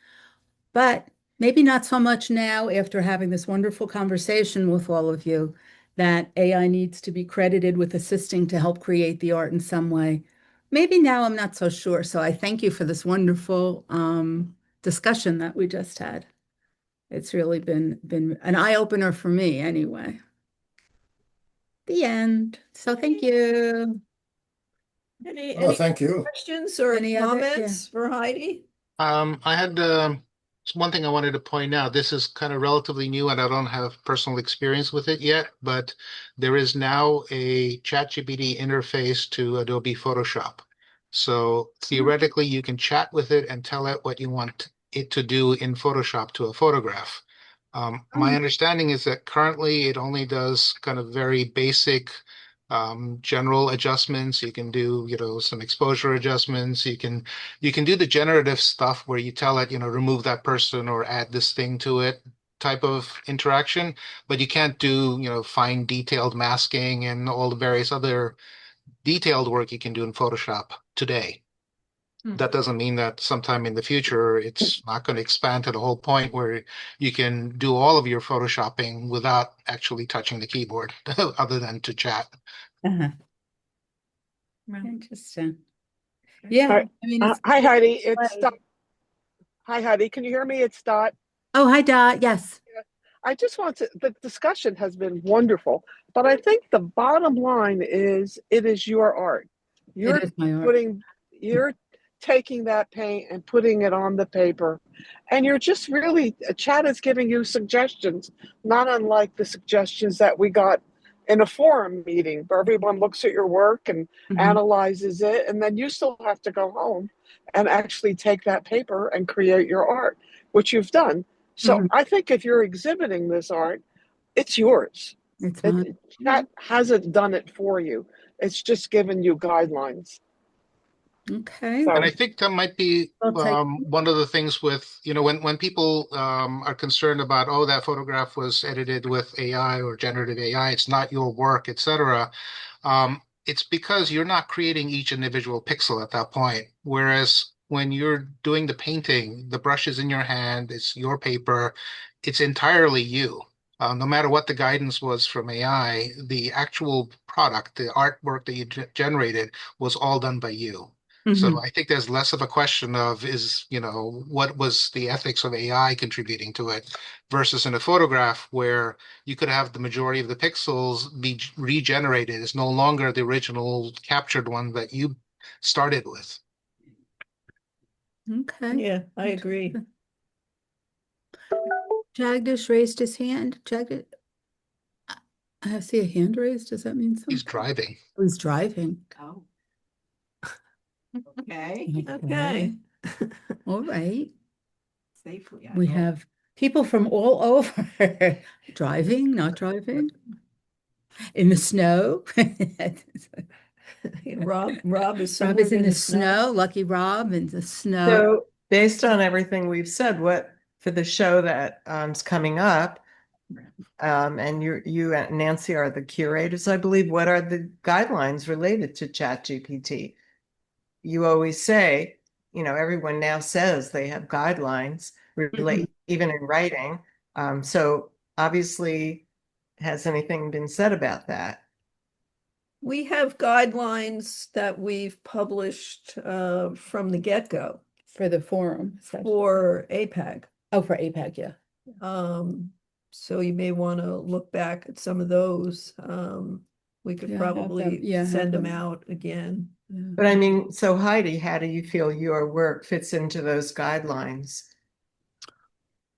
but maybe not so much now after having this wonderful conversation with all of you, that AI needs to be credited with assisting to help create the art in some way. Maybe now I'm not so sure. So I thank you for this wonderful discussion that we just had. It's really been an eye-opener for me anyway. The end. So thank you. Any Thank you. questions or Any other- yeah. comments for Heidi? I had one thing I wanted to point out. This is kind of relatively new, and I don't have personal experience with it yet, but there is now a ChatGPT interface to Adobe Photoshop. So theoretically, you can chat with it and tell it what you want it to do in Photoshop to a photograph. My understanding is that currently it only does kind of very basic general adjustments. You can do, some exposure adjustments. You can do the generative stuff where you tell it, remove that person or add this thing to it type of interaction, but you can't do, fine detailed masking and all the various other detailed work you can do in Photoshop today. That doesn't mean that sometime in the future it's not going to expand to the whole point where you can do all of your photoshopping without actually touching the keyboard other than to chat. Interesting. Yeah. I mean, it's Hi, Heidi. It's way. Dot. Hi, Heidi. Can you hear me? It's Dot. Oh, hi, Dot. Yes. I just want to, the discussion has been wonderful, but I think the bottom line is it is your art. You're It is my art. you're taking that paint and putting it on the paper, and you're just really, Chad is giving you suggestions, not unlike the suggestions that we got in a forum meeting where everyone looks at your work and analyzes it, and then you still have to go home and actually take that paper and create your art, which you've done. So I think if you're exhibiting this art, it's yours. It's mine. Chat hasn't done it for you. It's just given you guidelines. Okay. So And I think that might be one of the things with, when people are concerned about, oh, that photograph was edited with AI or generative AI, it's not your work, etc. It's because you're not creating each individual pixel at that point. Whereas when you're doing the painting, the brush is in your hand, it's your paper, it's entirely you. No matter what the guidance was from AI, the actual product, the artwork that you generated was all done by you. So I think there's less of a question of what was the ethics of AI contributing to it versus in a photograph where you could have the majority of the pixels be regenerated. It's no longer the original captured one that you started with. Okay. Yeah, I agree. Jagdish raised his hand. Jagdish, I see a hand raised. Does that mean something? He's driving. He's driving. Oh. Okay. Okay. All right. Safely. I We hope. have people from all over driving, not driving, in the snow. Rob is Rob somewhere is in the snow. Lucky Rob in the snow. So based on everything we've said, what for the show that is coming up, and you and Nancy are the curators, I believe, what are the guidelines related to ChatGPT? You always say, everyone now says they have guidelines relate even in writing. So obviously, has anything been said about that? We have guidelines that we've published from the get-go For the forum. for APAG. Oh, for APAG, yeah. So you may want to look back at some of those. We could Yeah, have probably them- yeah, have send them them. out again. Yeah. But I mean, so Heidi, how do you feel your work fits into those guidelines?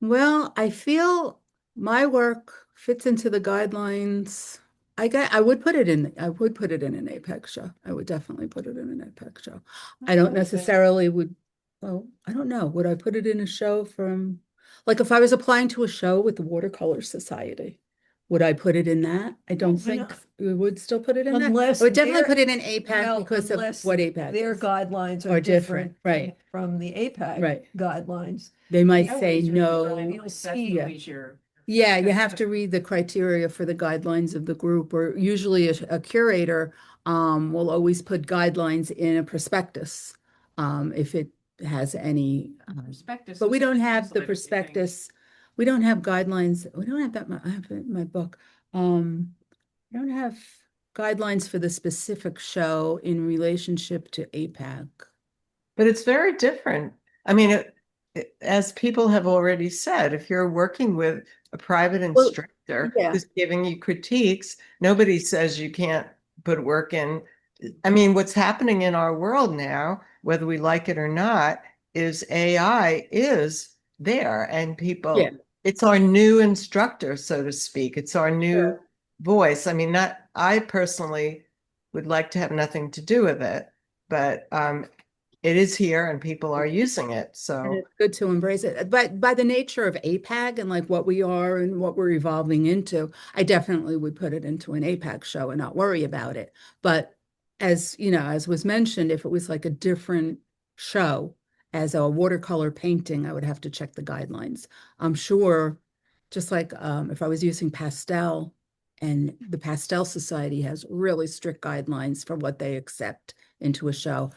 Well, I feel my work fits into the guidelines. I would put it in an APEC show. I would definitely put it in an APEC show. I don't necessarily would So I don't know. Would I put it in a show from, like if I was applying to a show with the Watercolor Society, would I put it in that? I don't Why think not? we would still put it in that. Unless I would definitely their- put it in APAG Well, because of unless what APAG their is. guidelines Are are different, different right. from the APAG Right. guidelines. They might That say was your no. design, You'll that's see, always your. Yeah, you have to read the criteria for the guidelines of the group, or usually a curator will always put guidelines in a prospectus if it has any. Prospectus But we is don't just have the like everything. prospectus. We don't have guidelines. We don't have that. I have it in my book. We don't have guidelines for the specific show in relationship to APAG. But it's very different. I mean, as people have already said, if you're working with a private Well, instructor yeah. who's giving you critiques, nobody says you can't put work in. I mean, what's happening in our world now, whether we like it or not, is AI is there and people, Yeah. it's our new instructor, so to speak. It's our new voice. I mean, not, I personally would like to have nothing to do with it, but it is here and people are using it. And So it's good to embrace it. But by the nature of APAG and like what we are and what we're evolving into, I definitely would put it into an APAG show and not worry about it. But as you know, as was mentioned, if it was like a different show as a watercolor painting, I would have to check the guidelines. I'm sure, just like if I was using pastel, and the Pastel Society has really strict guidelines for what they accept into a show.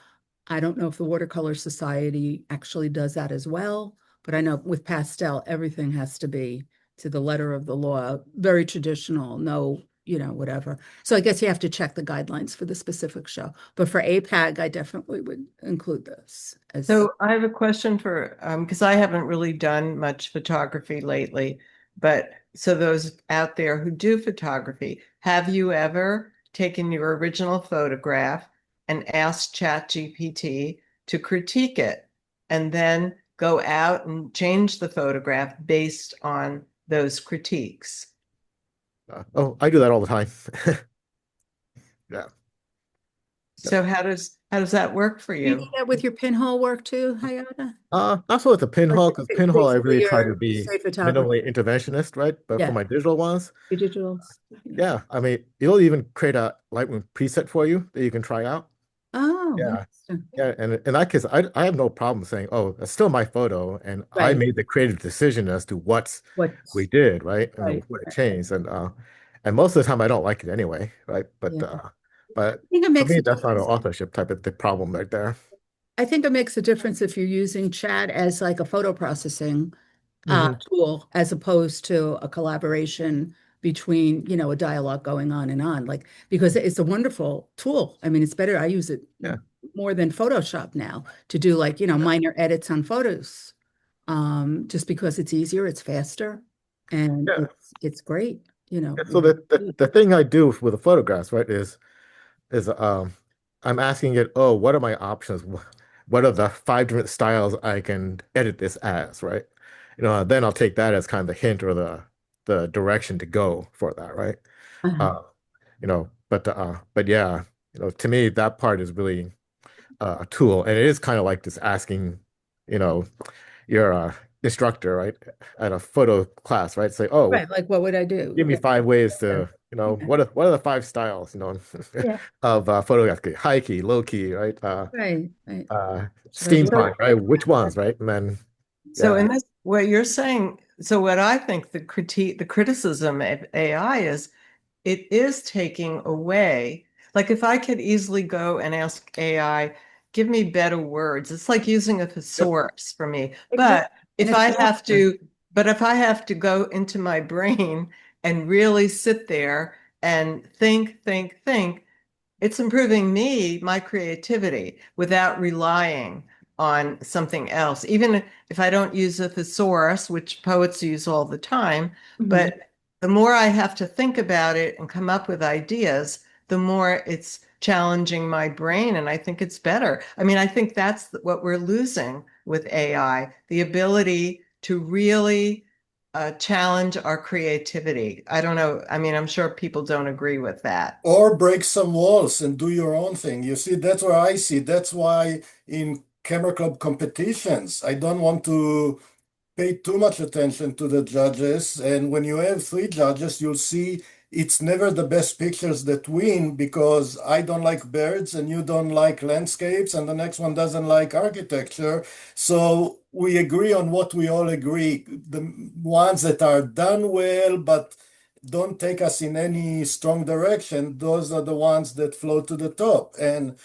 I don't know if the Watercolor Society actually does that as well, but I know with pastel, everything has to be to the letter of the law, very traditional, no, whatever. So I guess you have to check the guidelines for the specific show. But for APAG, I definitely would include this as. So I have a question for, because I haven't really done much photography lately, but so those out there who do photography, have you ever taken your original photograph and asked ChatGPT to critique it and then go out and change the photograph based on those critiques? Oh, I do that all the time. Yeah. So how does that work for Do you you? do that with your pinhole work too, Hayata? Not so with the pinhole, because pinhole I really try to Your be straight photography, minimally interventionist, right? But Yeah. for my digital ones, your digitals. yeah, I mean, it'll even create a Lightroom preset for you that you can try out. Oh, Yeah. interesting. Yeah, and in that case, I have no problem saying, "Oh, that's still my photo," and I Right. made the creative decision as to what What? we did, right, and Right. what it changed, and most of the time I don't like it anyway, right? Yeah. But I think it for makes me, a that's not an difference. authorship type of the problem right there. I think it makes a difference if you're using chat as like a photo processing Mhm. tool as opposed to a collaboration between, a dialogue going on and on. Like, because it's a wonderful tool. I mean, it's better. I use it Yeah. more than Photoshop now to do like, minor edits on photos. Just because it's easier, it's faster, and Yeah. it's great, Yeah, so the thing I do with the photographs, right, is I'm asking it, oh, what are my options? What are the 5 different styles I can edit this as, right? Then I'll take that as kind of the hint or the direction to go for that, right? Uh-huh. But yeah, to me that part is really a tool, and it is kind of like just asking, you know, your instructor, right, at a photo class, right? Say, oh, Right, like what would I do? give me Yeah. 5 ways to, Yeah. what are the 5 styles, Yeah. of photography? High key, low key, right? Right. Should I do Steampunk, it? right? Which ones, right? And then, So yeah, in this, what you're saying, so what I think the criticism of AI is it is taking away, like if I could easily go and ask AI, give me better words, it's like using a yep, thesaurus for me. But Exactly. And if it's I have faster. to go into my brain and really sit there and think, it's improving my creativity without relying on something else. Even if I don't use a thesaurus, which poets use all the time, Mhm. but the more I have to think about it and come up with ideas, the more it's challenging my brain. And I think it's better. I mean, I think that's what we're losing with AI, the ability to really challenge our creativity. I don't know. I mean, I'm sure people don't agree with that. Or break some walls and do your own thing. You see, that's where I see. That's why in camera club competitions. I don't want to pay too much attention to the judges. And when you have three judges, you'll see it's never the best pictures that win because I don't like birds and you don't like landscapes and the next one doesn't like architecture. So we agree on what we all agree. The ones that are done well, but don't take us in any strong direction, those are the ones that float to the top. And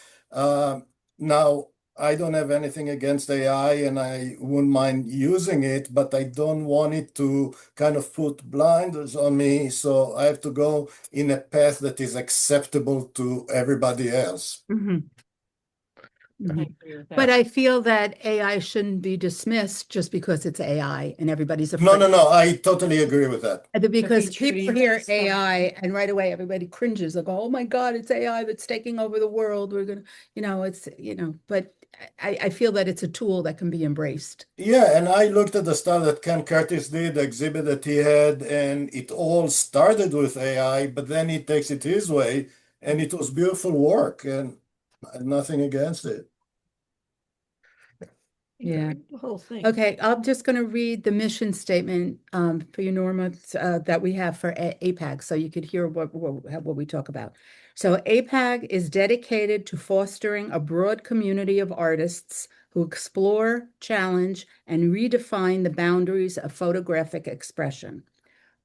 now I don't have anything against AI and I wouldn't mind using it, but I don't want it to kind of put blinders on me. So I have to go in a path that is acceptable to everybody else. Mhm. I Mhm. agree with But that. I feel that AI shouldn't be dismissed just because it's AI and everybody's No, afraid. I totally agree with that. Because So if you people hear treat some- AI and right away everybody cringes. They go, "Oh my God, it's AI that's taking over the world. We're gonna, but I feel that it's a tool that can be embraced." Yeah, and I looked at the stuff that Ken Curtis did, the exhibit that he had, and it all started with AI, but then he takes it his way, and it was beautiful work, and I had nothing against it. Yeah. The whole thing. Okay, I'm just going to read the mission statement for you, Norma, that we have for APAG, so you could hear what we talk about. So APAG is dedicated to fostering a broad community of artists who explore, challenge, and redefine the boundaries of photographic expression.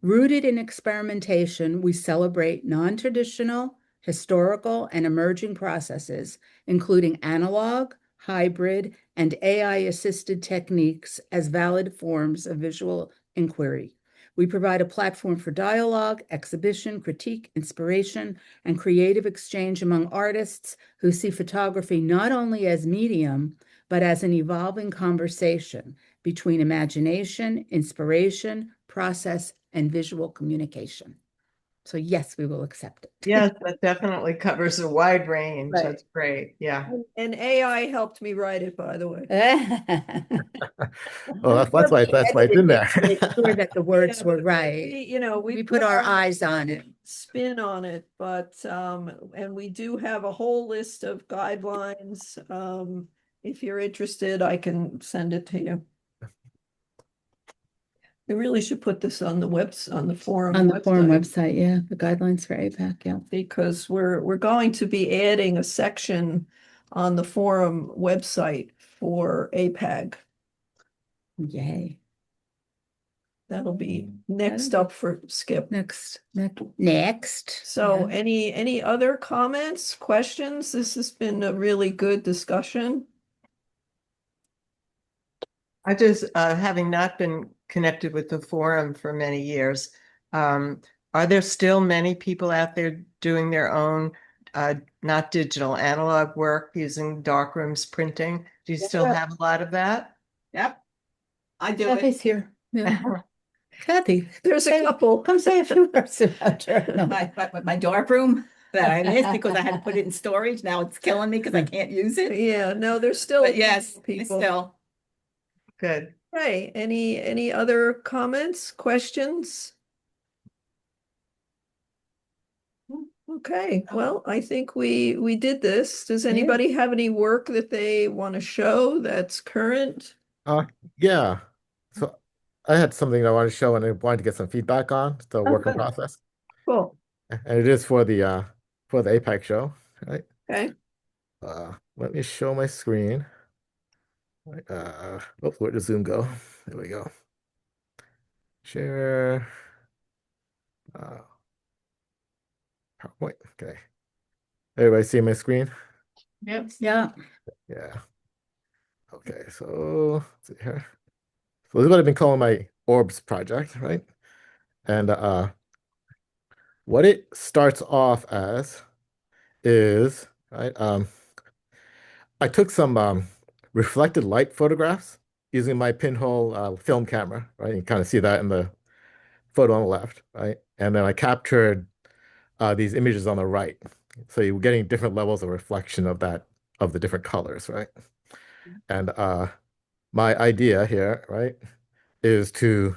Rooted in experimentation, we celebrate non-traditional, historical, and emerging processes, including analog, hybrid, and AI-assisted techniques as valid forms of visual inquiry. We provide a platform for dialogue, exhibition, critique, inspiration, and creative exchange among artists who see photography not only as medium, but as an evolving conversation between imagination, inspiration, process, and visual communication. So yes, we will accept it. Yes, that definitely covers a wide range. Right. That's great. Yeah. And AI helped me write it, by the way. Well, that's why it's in there. Make sure that the words Yeah, were but right. we We put our eyes on it. spin on it, but and we do have a whole list of guidelines. If you're interested, I can send it to you. We really should put this on the on the forum On the forum website, website, yeah, the guidelines for APAC, yeah. because we're going to be adding a section on the forum website for APAG. Yay. That'll be next up for Skip. Next. So Yeah. any other comments, questions? This has been a really good discussion. I just, having not been connected with the forum for many years, are there still many people out there doing their own, not digital, analog work using darkrooms printing? Do you still have a lot of that? Yep. I do it. Kathy's here. Yeah. Kathy, There's a couple. come say a few words about your. No. My dark room that I missed because I had to put it in storage. Now it's killing me because I can't use it. Yeah, no, there's still But yes, people. still. Good. Hey, any other comments, questions? Okay, well, I think we did this. Does anybody have any work that they want to show that's current? Yeah. So I had something I wanted to show and I wanted to get some feedback on the work in Okay. process. Cool. And it is for the APAC show, right? Okay. Let me show my screen. Where did Zoom go? There we go. Share. PowerPoint. Okay. Everybody see my screen? Yep. Yeah. Yeah. Okay, so let's see here. So this is what I've been calling my orbs project, right? And what it starts off as is, right? I took some reflected light photographs using my pinhole film camera, right? You can kind of see that in the photo on the left, right? And then I captured these images on the right. So you're getting different levels of reflection of the different colors, right? And my idea here, right, is to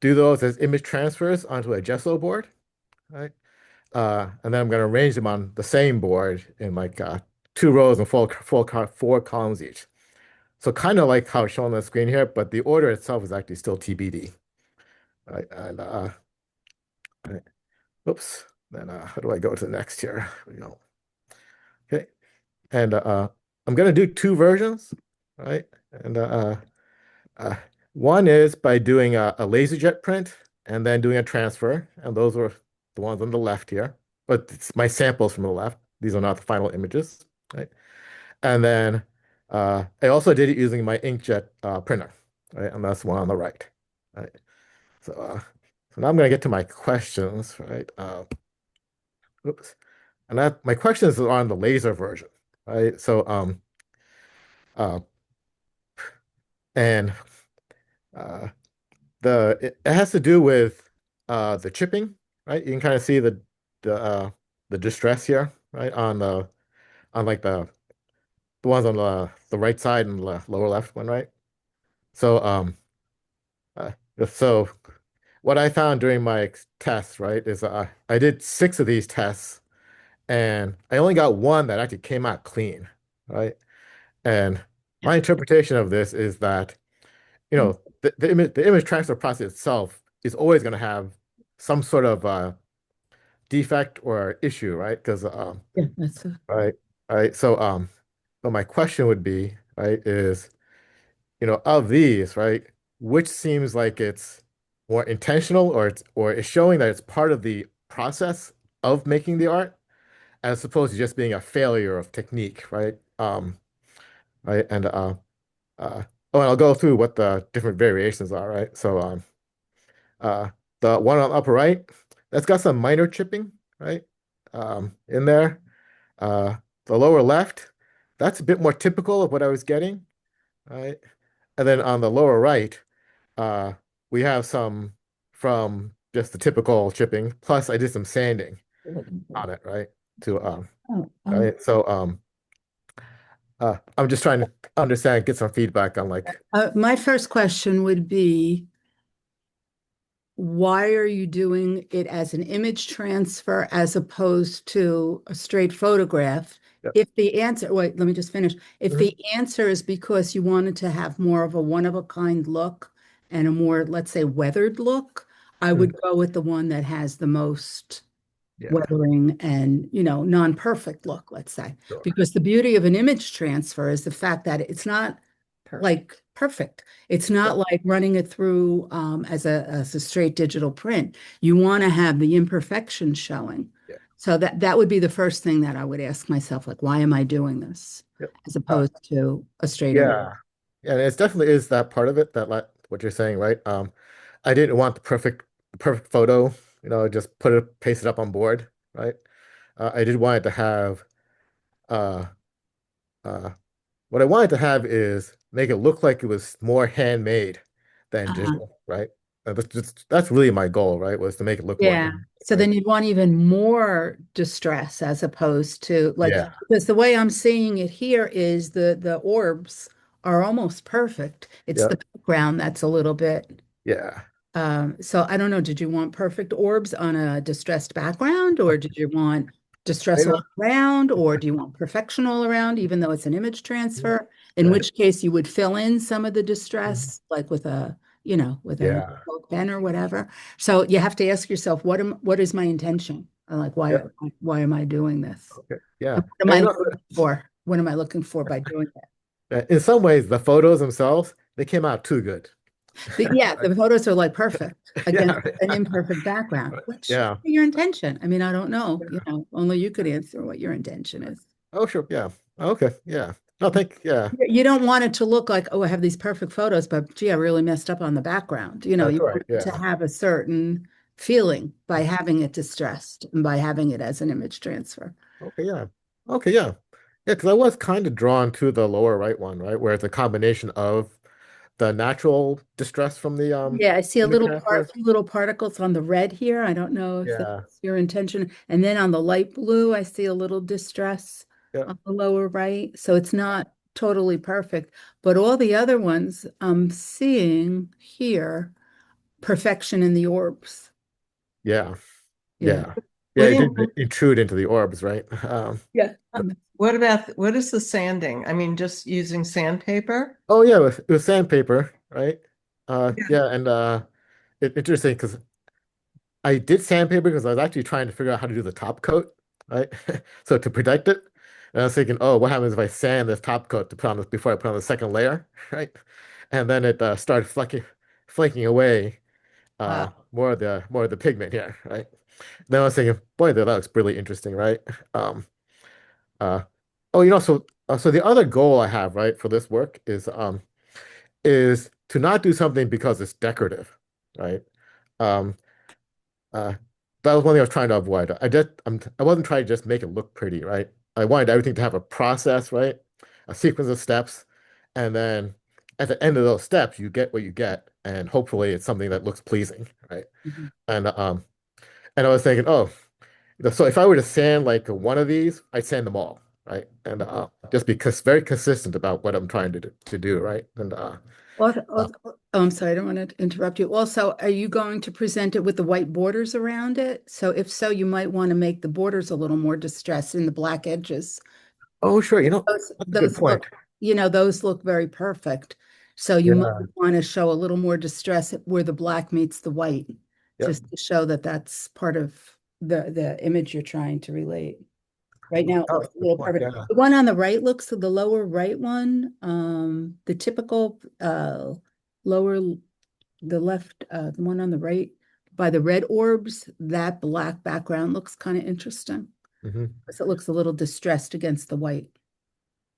do those as image transfers onto a gesso board, right? And then I'm going to arrange them on the same board in like two rows and four columns each. So kind of like how it's shown on the screen here, but the order itself is actually still TBD. Right? And right. Oops. Then how do I go to the next here? We go. Okay. And I'm gonna do two versions, right? And uh, one is by doing a LaserJet print and then doing a transfer, and those are the ones on the left here. But it's my samples from the left. These are not the final images, right? And then I also did it using my inkjet printer, right? And that's the one on the right, right? So now I'm going to get to my questions, right? Oops. And that my questions are on the laser version, right? Uh, and uh, it has to do with the chipping, right? You can kind of see the the distress here, right? On like the ones on the right side and the lower left one, right? So uh, so what I found during my tests, right, is I did six of these tests and I only got one that actually came out clean, right? And my interpretation of this is that, the image transfer process itself is always going to have some sort of defect or issue, right? Because Yeah, that's a, right, right. But my question would be, right, is, of these, right, which seems like it's more intentional or it's showing that it's part of the process of making the art as opposed to just being a failure of technique, right? Right. Uh, oh, and I'll go through what the different variations are, right? Uh, the one on the upper right, that's got some minor chipping, right? In there. Uh, the lower left, that's a bit more typical of what I was getting, right? And then on the lower right, uh, we have some from just the typical chipping, plus I did some sanding on it, right? To oh, right. I'm just trying to understand, get some feedback on like, my first question would be, why are you doing it as an image transfer as opposed to a straight photograph? Yep. If the answer, wait, let me just finish. If Mhm. the answer is because you wanted to have more of a one-of-a-kind look and a more, let's say, weathered look, I would go with the one that has the most Yeah, weathering and, non-perfect look, let's say. sure. Because the beauty of an image transfer is the fact that it's not like perfect. It's not like running it through as a straight digital print. You want to have the imperfections showing. Yeah. So that would be the first thing that I would ask myself, like, why am I doing this? Yep. As opposed to a straight image. Yeah. Yeah, and it definitely is that part of it that like what you're saying, right? I didn't want the perfect photo, just paste it up on board, right? I did want it to have uh uh what I wanted to have is make it look like it was more handmade than Uh-huh. digital, right? That's really my goal, right? Was to make it look more Yeah. handmade, So right? then you'd want even more distress as opposed to like, Yeah, because the way I'm seeing it here is the orbs are almost perfect. It's yeah, the background that's a little bit. yeah. So I don't know, did you want perfect orbs on a distressed background, or did you want distress I all around, or do you want perfection all around, even though it's an image transfer? In know. which case you would fill in some of the distress, like with a Yeah, pen or whatever. So you have to ask yourself, what is my intention? And like, yeah. why am I doing this? Okay, yeah. And what am And I looking for? What am I looking for by doing it? in some ways, the photos themselves, they came out too good. Yeah, the photos are like perfect Yeah, against an right. imperfect background. Which Yeah. your intention? I mean, I don't know. Only you could answer what your intention is. Oh, sure. Yeah. Okay. Yeah. No, yeah. You don't want it to look like, oh, I have these perfect photos, but gee, I really messed up on the background. That's You right. want it to Yeah. have a certain feeling by having it distressed and by having it as an image transfer. Okay. Yeah. Okay. Yeah. Yeah. Because I was kind of drawn to the lower right one, right, where it's a combination of the natural distress from the Yeah, I see a image transfer. few little particles on the red here. I don't know if Yeah. that's your intention. And then on the light blue, I see a little distress Yeah. on the lower right. So it's not totally perfect, but all the other ones I'm seeing here, perfection in the orbs. Yeah. Yeah. Yeah. Yeah, What do it you did intrude into the orbs, right? Yeah. what is the sanding? I mean, just using sandpaper? Oh yeah, with sandpaper, right? Yeah. Yeah, and interesting because I did sandpaper because I was actually trying to figure out how to do the top coat, right? So to protect it, and I was thinking, oh, what happens if I sand this top coat to put on this before I put on the second layer, right? And then it started flaking away more of the pigment here, right? Then I was thinking, boy, that looks really interesting, right? Um, uh, oh, so the other goal I have, right, for this work is to not do something because it's decorative, right? Um, uh, that was one thing I was trying to avoid. I wasn't trying to just make it look pretty, right? I wanted everything to have a process, right? A sequence of steps, and then at the end of those steps, you get what you get, and hopefully it's something that looks pleasing, right? Mhm. And I was thinking, oh, so if I were to sand like one of these, I'd sand them all, right? And just because very consistent about what I'm trying to do, right? And Oh, I'm sorry, I don't want to interrupt you. Also, are you going to present it with the white borders around it? So if so, you might want to make the borders a little more distressed in the black edges. oh, sure, Those, that's a good those point. look, those look very perfect. So you might Yeah, want to show a little more distress where the black meets the white, yeah. just to show that that's part of the image you're trying to relate. Right now, it Oh, looks a good little point. perfect. Yeah. The one on the right looks, the lower right one, the typical lower, the left, the one on the right by the red orbs, that black background looks kind of interesting. Hmm. Because it looks a little distressed against the white.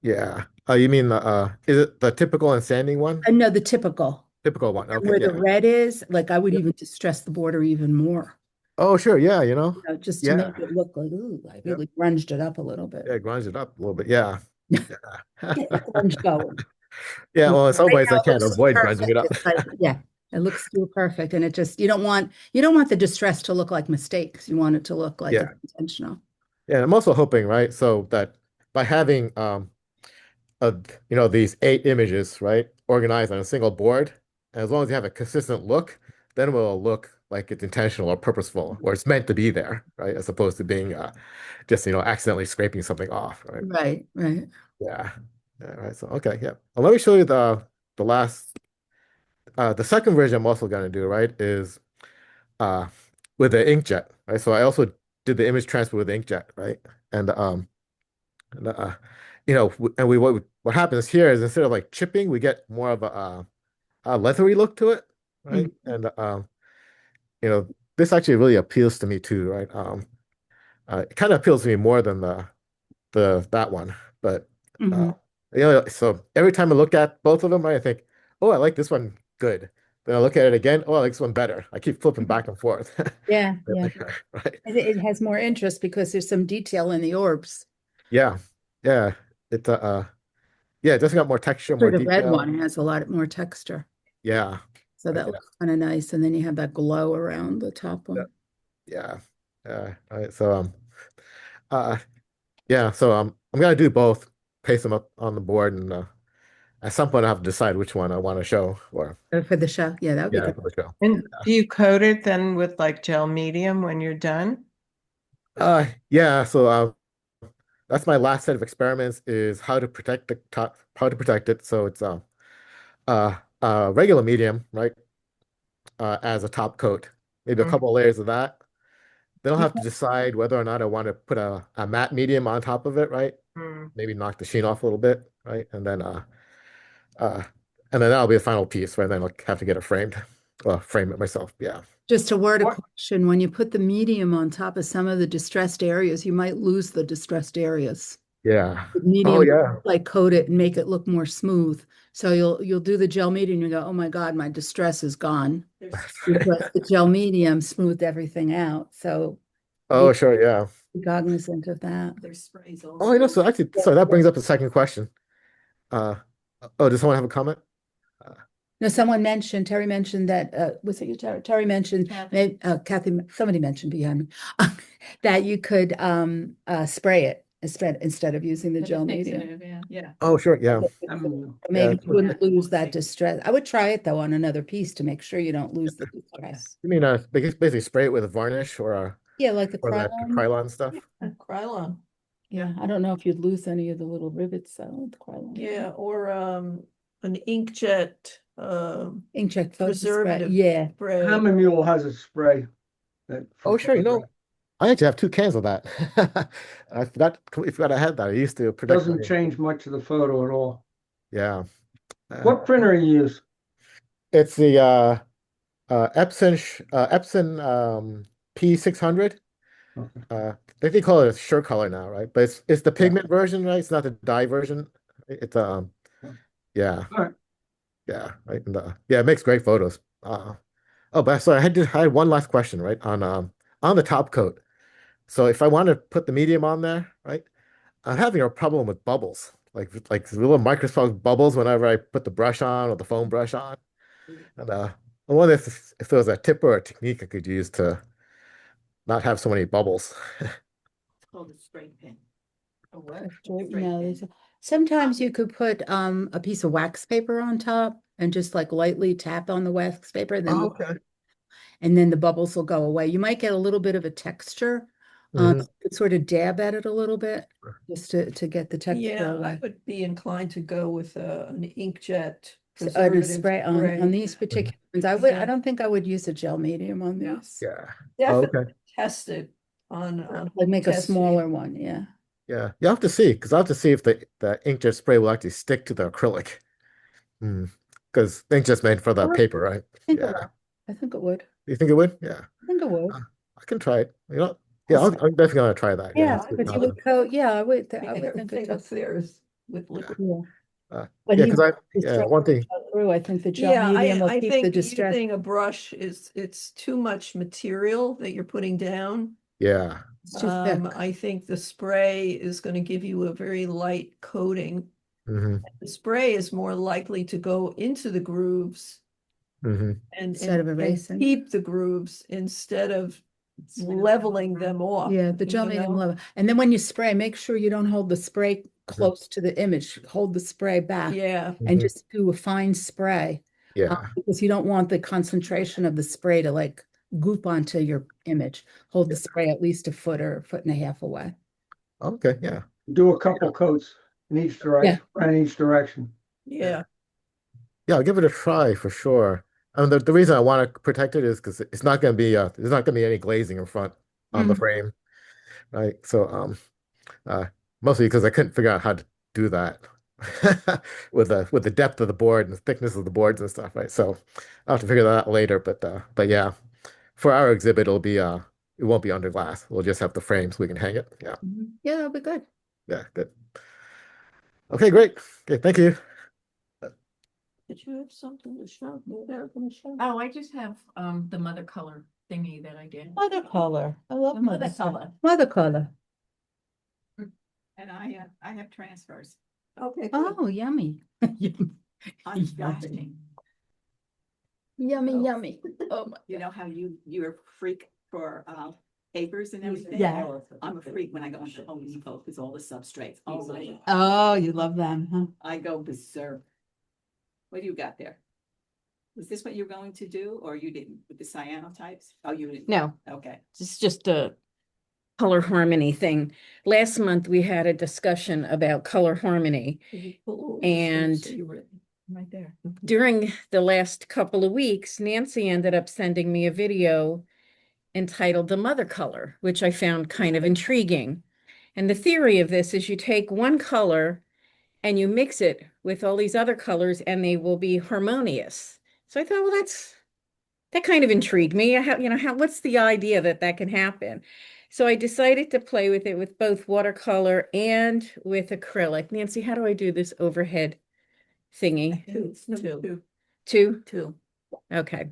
Yeah. You mean the is it the typical and sanding one? I know the typical. Typical one. And Okay, where the yeah. red is, like I would Yeah. even distress the border even more, Oh, sure. Yeah, just to Yeah. make it look like, ooh, I Yep. really grunged it up a little bit. Yeah, grinds it up a little bit. Yeah. Yeah. Get the grunge going. Yeah, well, in some Right ways now I it can't looks avoid grinding it perfect. up. It's like, yeah, it looks too perfect. And it just, you don't want the distress to look like mistakes. You want it to look like Yeah. it's intentional. Yeah, I'm also hoping, right, so that by having these 8 images, right, organized on a single board, and as long as you have a consistent look, then it will look like it's intentional or purposeful, or it's meant to be there, right, as opposed to being just accidentally scraping something off, right? Right, right. Yeah. Yeah, right. So okay, yeah. Well, let me show you the last the second version I'm also gonna do, right, is uh with the inkjet, right? So I also did the image transfer with inkjet, right? And and, and what happens here is instead of like chipping, we get more of a leathery look to it, right? Mhm. And you know, this actually really appeals to me too, right? It kind of appeals to me more than the that one, but uh, Mhm. so every time I look at both of them, right, I think, oh, I like this one good. Then I look at it again, oh, I like this one better. I keep flipping back and forth. Yeah, yeah. Right. It has more interest because there's some detail in the orbs. Yeah. Yeah. It yeah, it just got more texture, For more the red detail. one has a lot more texture. Yeah. So that Yeah. looks kind of nice. And then you have that glow around the top Yeah. one. Yeah. All right. So uh yeah, so I'm gonna do both, paste them up on the board, and at some point I have to decide which one I want to show or For the show. Yeah, that would be yeah, good. for the show. And do you coat it then with like gel medium when you're done? Yeah, so that's my last set of experiments is how to protect the top, how to protect it. So it's regular medium, right? As a top coat, maybe a Mm. couple of layers of that. Then I'll have to decide whether or not I want to put a matte medium on top of it, right? Mm. Maybe knock the sheen off a little bit, right? Uh and then that'll be the final piece, right? Then I'll have to get it framed. Well, frame it myself. Yeah. Just a word of What- caution, when you put the medium on top of some of the distressed areas, you might lose the distressed areas. Yeah. The Oh medium, yeah. like coat it and make it look more smooth. So you'll do the gel medium and you go, oh my God, my distress is gone. Because the gel medium smoothed everything out. So Oh, be sure, yeah. cognizant of that. There's sprays Oh, you know, also. so actually, so that brings up the second question. Uh, oh, does someone have a comment? Uh, No, Terry mentioned that, was it you, Terry? Terry mentioned, Kathy, somebody mentioned behind me, that you could spray it instead of using the gel medium. Yeah. oh, sure, yeah. Maybe Yeah. you wouldn't lose that distress. I would try it though on another piece to make sure you don't lose the distress. You mean basically spray it with a varnish or Yeah, like the or that Krylon. Krylon stuff. Krylon. Yeah, I don't know if you'd lose any of the little rivets though with the Krylon. Yeah, or an inkjet Inkjet fuzzy spray. preservative Yeah. spray. Hammer Mule has a spray that. Oh, sure. You know, I actually have 2 cans of that. I forgot I had that. I used to protect Doesn't my, change much of the photo at all. yeah. What printer you use? It's the Epson P600. Okay. They call it a shirt color now, right? But it's the pigment version, right? It's not the dye version. It's yeah, All right. yeah, right. And, yeah, it makes great photos. Oh, but sorry, I had one last question, right? On the top coat. So if I want to put the medium on there, right? I'm having a problem with bubbles, like little microscopic bubbles whenever I put the brush on or the foam brush on. And I wonder if there was a tip or a technique I could use to not have so many bubbles. It's called a straight pin. A what? No, Straight pin. sometimes you could put a piece of wax paper on top and just like lightly tap on the wax paper, then Oh, okay. and then the bubbles will go away. You might get a little bit of a texture. Mhm. You could sort of dab at it a little bit just to get the texture Yeah, I away. would be inclined to go with an inkjet To preservative spray on these particular ones. I don't think I would use a gel medium on Yeah. these. Yeah. Definitely Okay. test it on Like make a test smaller sheet. one, yeah. Yeah. You have to see, because I have to see if the inkjet spray will actually stick to the acrylic. Because inkjet's made for the paper, right? I think it Yeah. would. I think it would. You think it would? Yeah. I think it would. I can try it. You know, yeah, I'm definitely gonna try that. Yeah, it's good but you knowledge. would coat, yeah, I would think Everything it up does. there is with liquid. Yeah. But But yeah, he because yeah, one thing, through, I think the gel Yeah, medium will I keep the think distress. using a brush it's too much material that you're putting down. yeah. It's too thick. I think the spray is going to give you a very light coating. hmm The spray is more likely to go into the grooves hmm Instead of erasing. keep the grooves instead of leveling them off. Yeah, the gel you medium know? level. And then when you spray, make sure you don't hold the spray close to the image. Hold the spray back Yeah. and just do a fine spray. Yeah. Because you don't want the concentration of the spray to like goop onto your image. Hold the spray at least a foot or a foot and a half away. Okay. Yeah. Do a couple coats in each direction, in each direction. Yeah. Yeah. I'll give it a try for sure. The reason I want to protect it is because it's not going to be there's not going to be any glazing in front on the frame, right? So mostly because I couldn't figure out how to do that with the depth of the board and the thickness of the boards and stuff, right? So I'll have to figure that out later. But yeah, for our exhibit, it won't be under glass. We'll just have the frame so we can hang it. Yeah. Yeah, that'll be good. Yeah, good. Okay, great. Okay, thank you. Did you have something to show? They're going to show. Oh, I just have the mother color thingy that I did. Mother color. I love The mother mother color. Mother color. And I have transfers. Okay. Oh, yummy. Unboxing. Yummy, Oh. yummy. Oh my. You know how you're a freak for papers and everything? Yeah. I'm a freak when I go into Home Depot because all the substrates. Oh, you love them, huh? I go berserk. What do you got there? Is this what you're going to do or you didn't with the cyanotypes? Oh, you didn't? No, Okay. it's just a color harmony thing. Last month, we had a discussion about color harmony. And right there. during the last couple of weeks, Nancy ended up sending me a video entitled The Mother Color, which I found kind of intriguing. And the theory of this is you take one color and you mix it with all these other colors and they will be harmonious. So I thought, well, that kind of intrigued me. What's the idea that can happen? So I decided to play with it with both watercolor and with acrylic. Nancy, how do I do this overhead thingy? Two? Okay.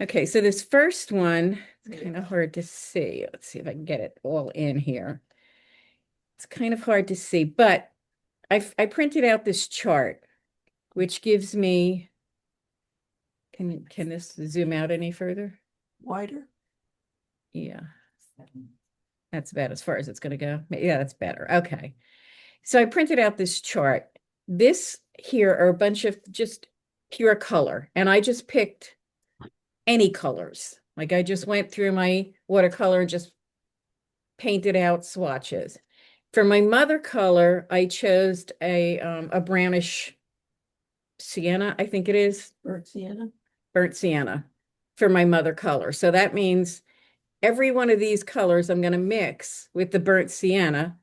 Okay, so this first one, it's kind of hard to see. Let's see if I can get it all in here. It's kind of hard to see, but I printed out this chart, which gives me, can this zoom out any further? Wider. Yeah. That's about as far as it's going to go. Yeah, that's better. Okay. So I printed out this chart. This here are a bunch of just pure color, and I just picked any colors Like I just went through my watercolor and just painted out swatches. For my mother color, I chose a brownish sienna, I think it is. Burnt sienna. Burnt sienna for my mother color. So that means every one of these colors I'm going to mix with the burnt sienna.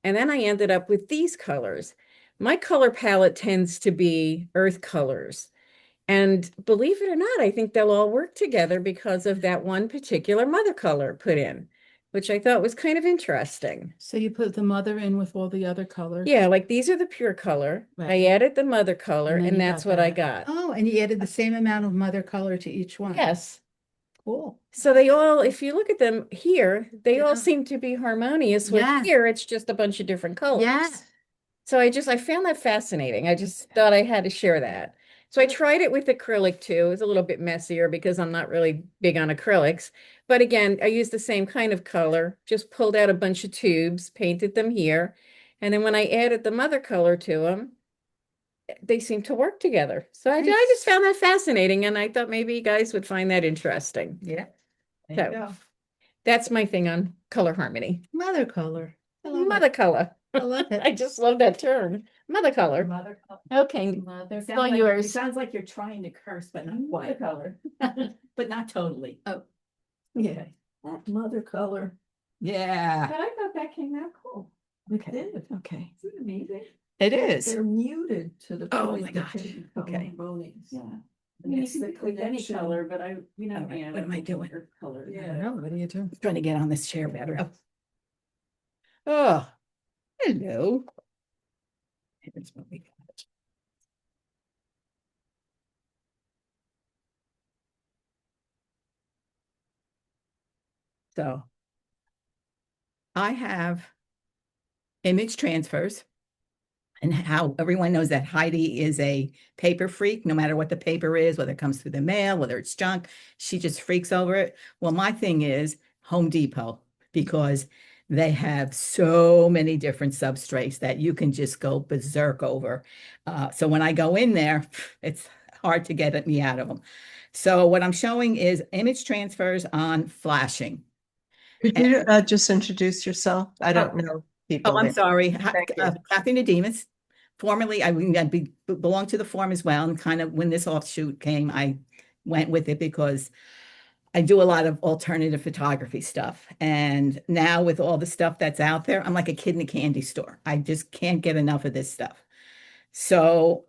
And then I ended up with these colors. My color palette tends to be earth colors. And believe it or not, I think they'll all work together because of that one particular mother color put in, which I thought was kind of interesting. So you put the mother in with all the other colors? Yeah, like these are the pure color. I Right. added the mother color, And then and you that's got what I that. got. Oh, and you added the same amount of mother color to each one? Yes. Cool. So they all, if you look at them here, they all Yeah. seem to be harmonious. With Yes. here, it's just a bunch of different colors. Yes. So I found that fascinating. I just thought I had to share that. So I tried it with acrylic too. It was a little bit messier because I'm not really big on acrylics. But again, I used the same kind of color, just pulled out a bunch of tubes, painted them here. And then when I added the mother color to them, they seem to work together. So I just found that fascinating. And I thought maybe you guys would find that interesting. Yeah. There So you go. that's my thing on color harmony. Mother color. I love it. Mother color. I love it. I just love that term. Mother color. Mother color. Okay. Mother Sounds all like- yours. It sounds like you're trying to curse, but not Mother quite, color. but not totally. Oh, Yeah. Okay. Mother color. Yeah. but I thought that came out cool. Okay. Okay. Isn't it amazing? It is. They're muted to the Oh point my that gosh. they become Okay. harmonious. Yeah. And You it's can the pick with any connection. color, but you know, All right, yeah, what am I like doing? earth color. I Yeah. don't know. What are you doing? Trying to get on this chair better. Oh. Oh, hello. Here's what we got. So I have image transfers, and how everyone knows that Heidi is a paper freak, no matter what the paper is, whether it comes through the mail, whether it's junk, she just freaks over it. Well, my thing is Home Depot, because they have so many different substrates that you can just go berserk over. So when I go in there, it's hard to get me out of them. So what I'm showing is image transfers on flashing. Could you just introduce yourself? I don't know people. Oh, I'm there. sorry. Thank you. Kathy Nademus. Formerly, I belonged to the form as well. And kind of when this offshoot came, I went with it because I do a lot of alternative photography stuff. And now with all the stuff that's out there, I'm like a kid in a candy store. I just can't get enough of this stuff. So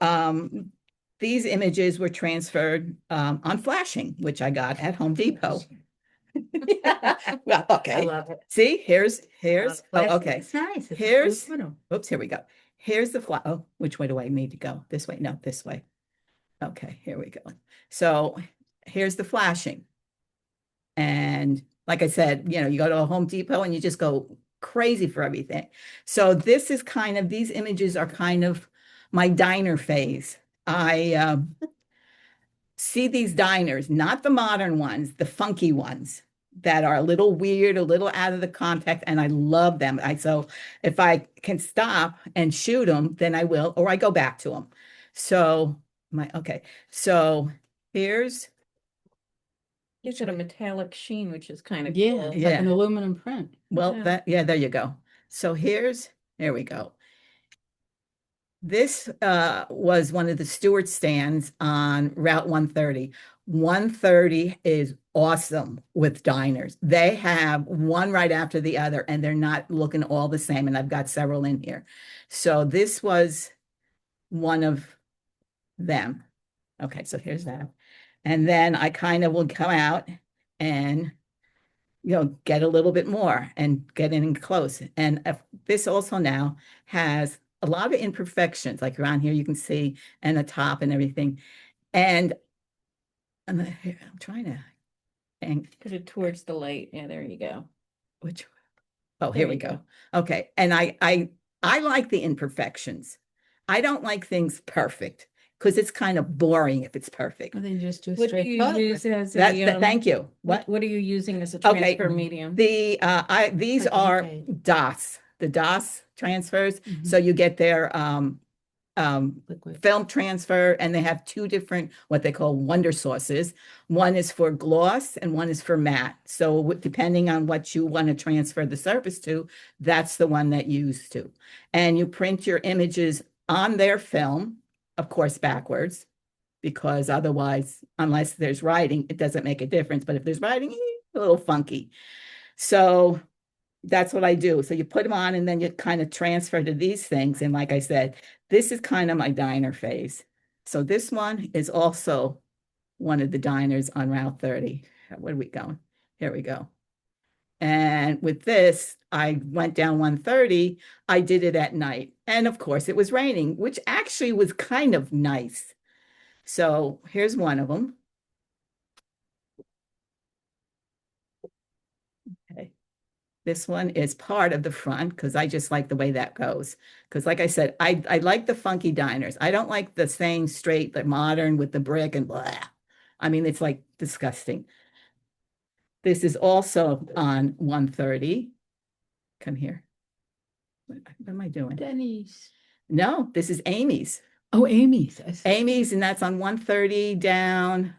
these images were transferred on flashing, which I got at Home Depot. Well, okay. I love it. See, here's, oh, okay. It's nice. It's Here's, aluminum. oops, here we go. Here's the flash. Oh, which way do I need to go? This way? No, this way. Okay, here we go. So here's the flashing. And like I said, you go to a Home Depot and you just go crazy for everything. So this is kind of, these images are kind of my diner phase. I see these diners, not the modern ones, the funky ones that are a little weird, a little out of the context, and I love them. So if I can stop and shoot them, then I will, or I go back to them. So okay. So here's Gives it a metallic sheen, which is kind of Yeah, cool. it's like an aluminum print. Well, Yeah. there you go. So there we go. This was one of the Stewart stands on Route 130. 130 is awesome with diners. They have one right after the other, and they're not looking all the same. And I've got several in here. So this was one of them. Okay, so here's that. And then I kind of will come out and get a little bit more and get in close. And this also now has a lot of imperfections, like around here you can see, and the top and everything. And I'm trying to Put it towards the light. Yeah, there you go. Oh, There here we you go. Okay. And I like the imperfections. I don't like things perfect because it's kind of boring if it's perfect. Well, then just do What do straight you use as Thank you. What are you using as a Okay, transfer medium? these Like are APAG. DOS, the DOS transfers. So you get their film transfer, and they have two different, what they call wonder sauces. One is for gloss and one is for matte. So depending on what you want to transfer the surface to, that's the one that you use to. And you print your images on their film, of course, backwards, because otherwise, unless there's writing, it doesn't make a difference. But if there's writing, a little funky. So that's what I do. So you put them on and then you kind of transfer to these things. And like I said, this is kind of my diner phase. So this one is also one of the diners on Route 30. Where are we going? Here we go. And with this, I went down 130. I did it at night. And of course, it was raining, which actually was kind of nice. So here's one of them. Okay. This one is part of the front because I just like the way that goes. Because like I said, I like the funky diners. I don't like the same straight, the modern with the brick and blah. I mean, it's like disgusting. This is also on 130. Come here. What am I doing? Denny's. No, this is Amy's. Oh, Amy's. Amy's, and that's on 130 down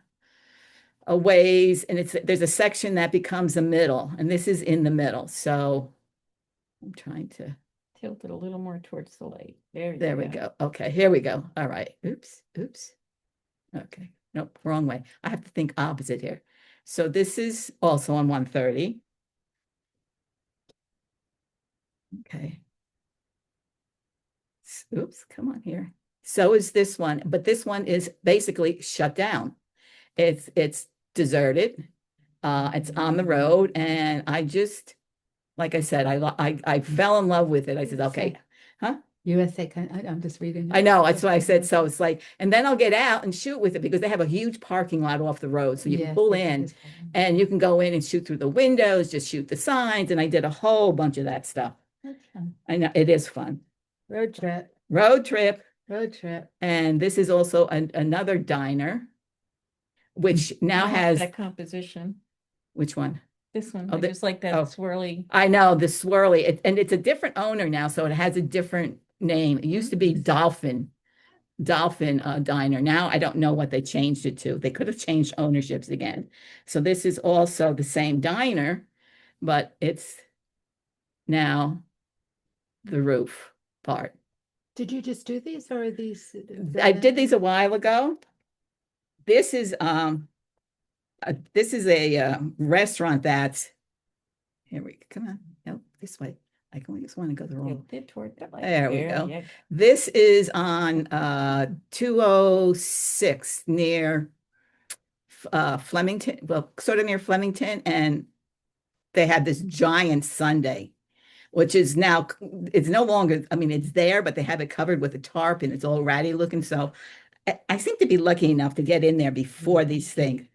a ways, and there's a section that becomes a middle, and this is in the middle. So I'm trying to Tilt it a little more towards the light. There we go. Okay, here we go. All right. Oops. Okay. Nope, wrong way. I have to think opposite here. So this is also on 130. Okay. Oops, come on here. So is this one, but this one is basically shut down. It's deserted. It's on the road, and I just, like I said, I fell in love with it. I said, okay, huh? USA, I'm just reading. I know, that's why I said so. It's like, and then I'll get out and shoot with it because they have a huge parking lot off the road. So you can pull in and you can go in and shoot through the windows, just shoot the signs. And I did a whole bunch of that stuff. That's fun. I know, it is fun. Road trip. Road trip. Road trip. And this is also another diner, which now has that composition. Which one? This one. Oh, I just like that swirly. I know, the swirly, and it's a different owner now, so it has a different name. It used to be Dolphin Diner. Now I don't know what they changed it to. They could have changed ownerships again. So this is also the same diner, but it's now the roof part. Did you just do these or are these? I did these a while ago. This is a restaurant that's, here we come on, no, this way. I can just want to go the wrong. Toward that light. There we go. Yeah. This is on 206 near Flemington, well, sort of near Flemington, and they had this giant sundae, which is now, it's no longer, I mean, it's there, but they have it covered with a tarp and it's all ratty looking. So I seem to be lucky enough to get in there before these things.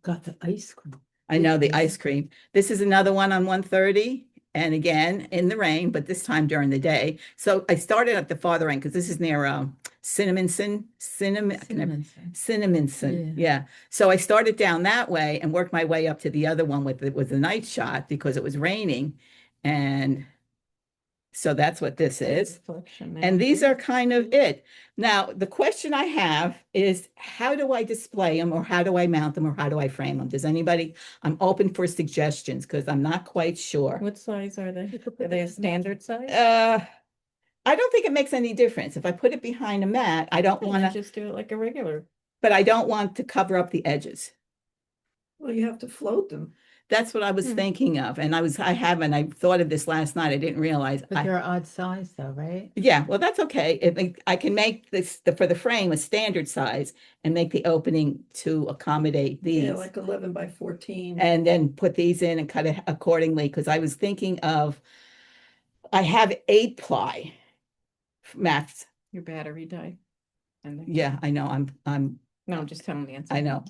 Got the ice cream. I know, the ice cream. This is another one on 130. And again, in the rain, but this time during the day. So I started at the farther end because this is near Cinnaminson. Yeah. So I started down that way and worked my way up to the other one with the night shot because it was raining. And so that's what this is. And these are kind of it. Now, the question I have is, how do I display them, or how do I mount them, or how do I frame them? Does anybody, I'm open for suggestions because I'm not quite sure. What size are they? Are they a standard size? I don't think it makes any difference. If I put it behind a mat, I don't want to just do it like a regular. But I don't want to cover up the edges. Well, you have to float them. That's what I was thinking of. And I thought of this last night. I didn't realize. But they're odd size though, right? Yeah, well, that's okay. I can make this for the frame a standard size and make the opening to accommodate these. Yeah, like 11 by 14. And then put these in and cut it accordingly. Because I was thinking of, I have 8-ply mats. Your battery died. Yeah, I know. I'm No, I'm just telling you. I know.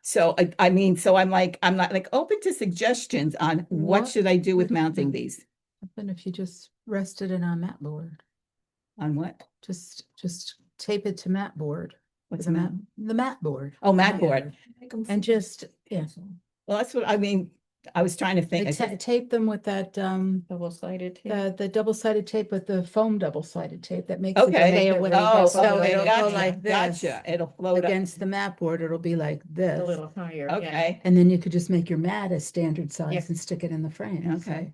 So I mean, so I'm not like open to suggestions on what should I do with mounting these. Happen if you just rested it on mat board. On what? Just tape it to mat board. What's the mat board? Oh, mat board. And just, yeah. Well, that's what I mean. I was trying to think. I said, Tape them with that, Double-sided tape. the double-sided tape with the foam double-sided tape that makes it okay. stay it away. really Oh, does. So okay, it'll gotcha, go like this. gotcha. It'll float up. Against the mat board, it'll be like A this. little higher, yeah. Okay, And then you could just make your mat a standard size Yep. and stick it in the frame. okay.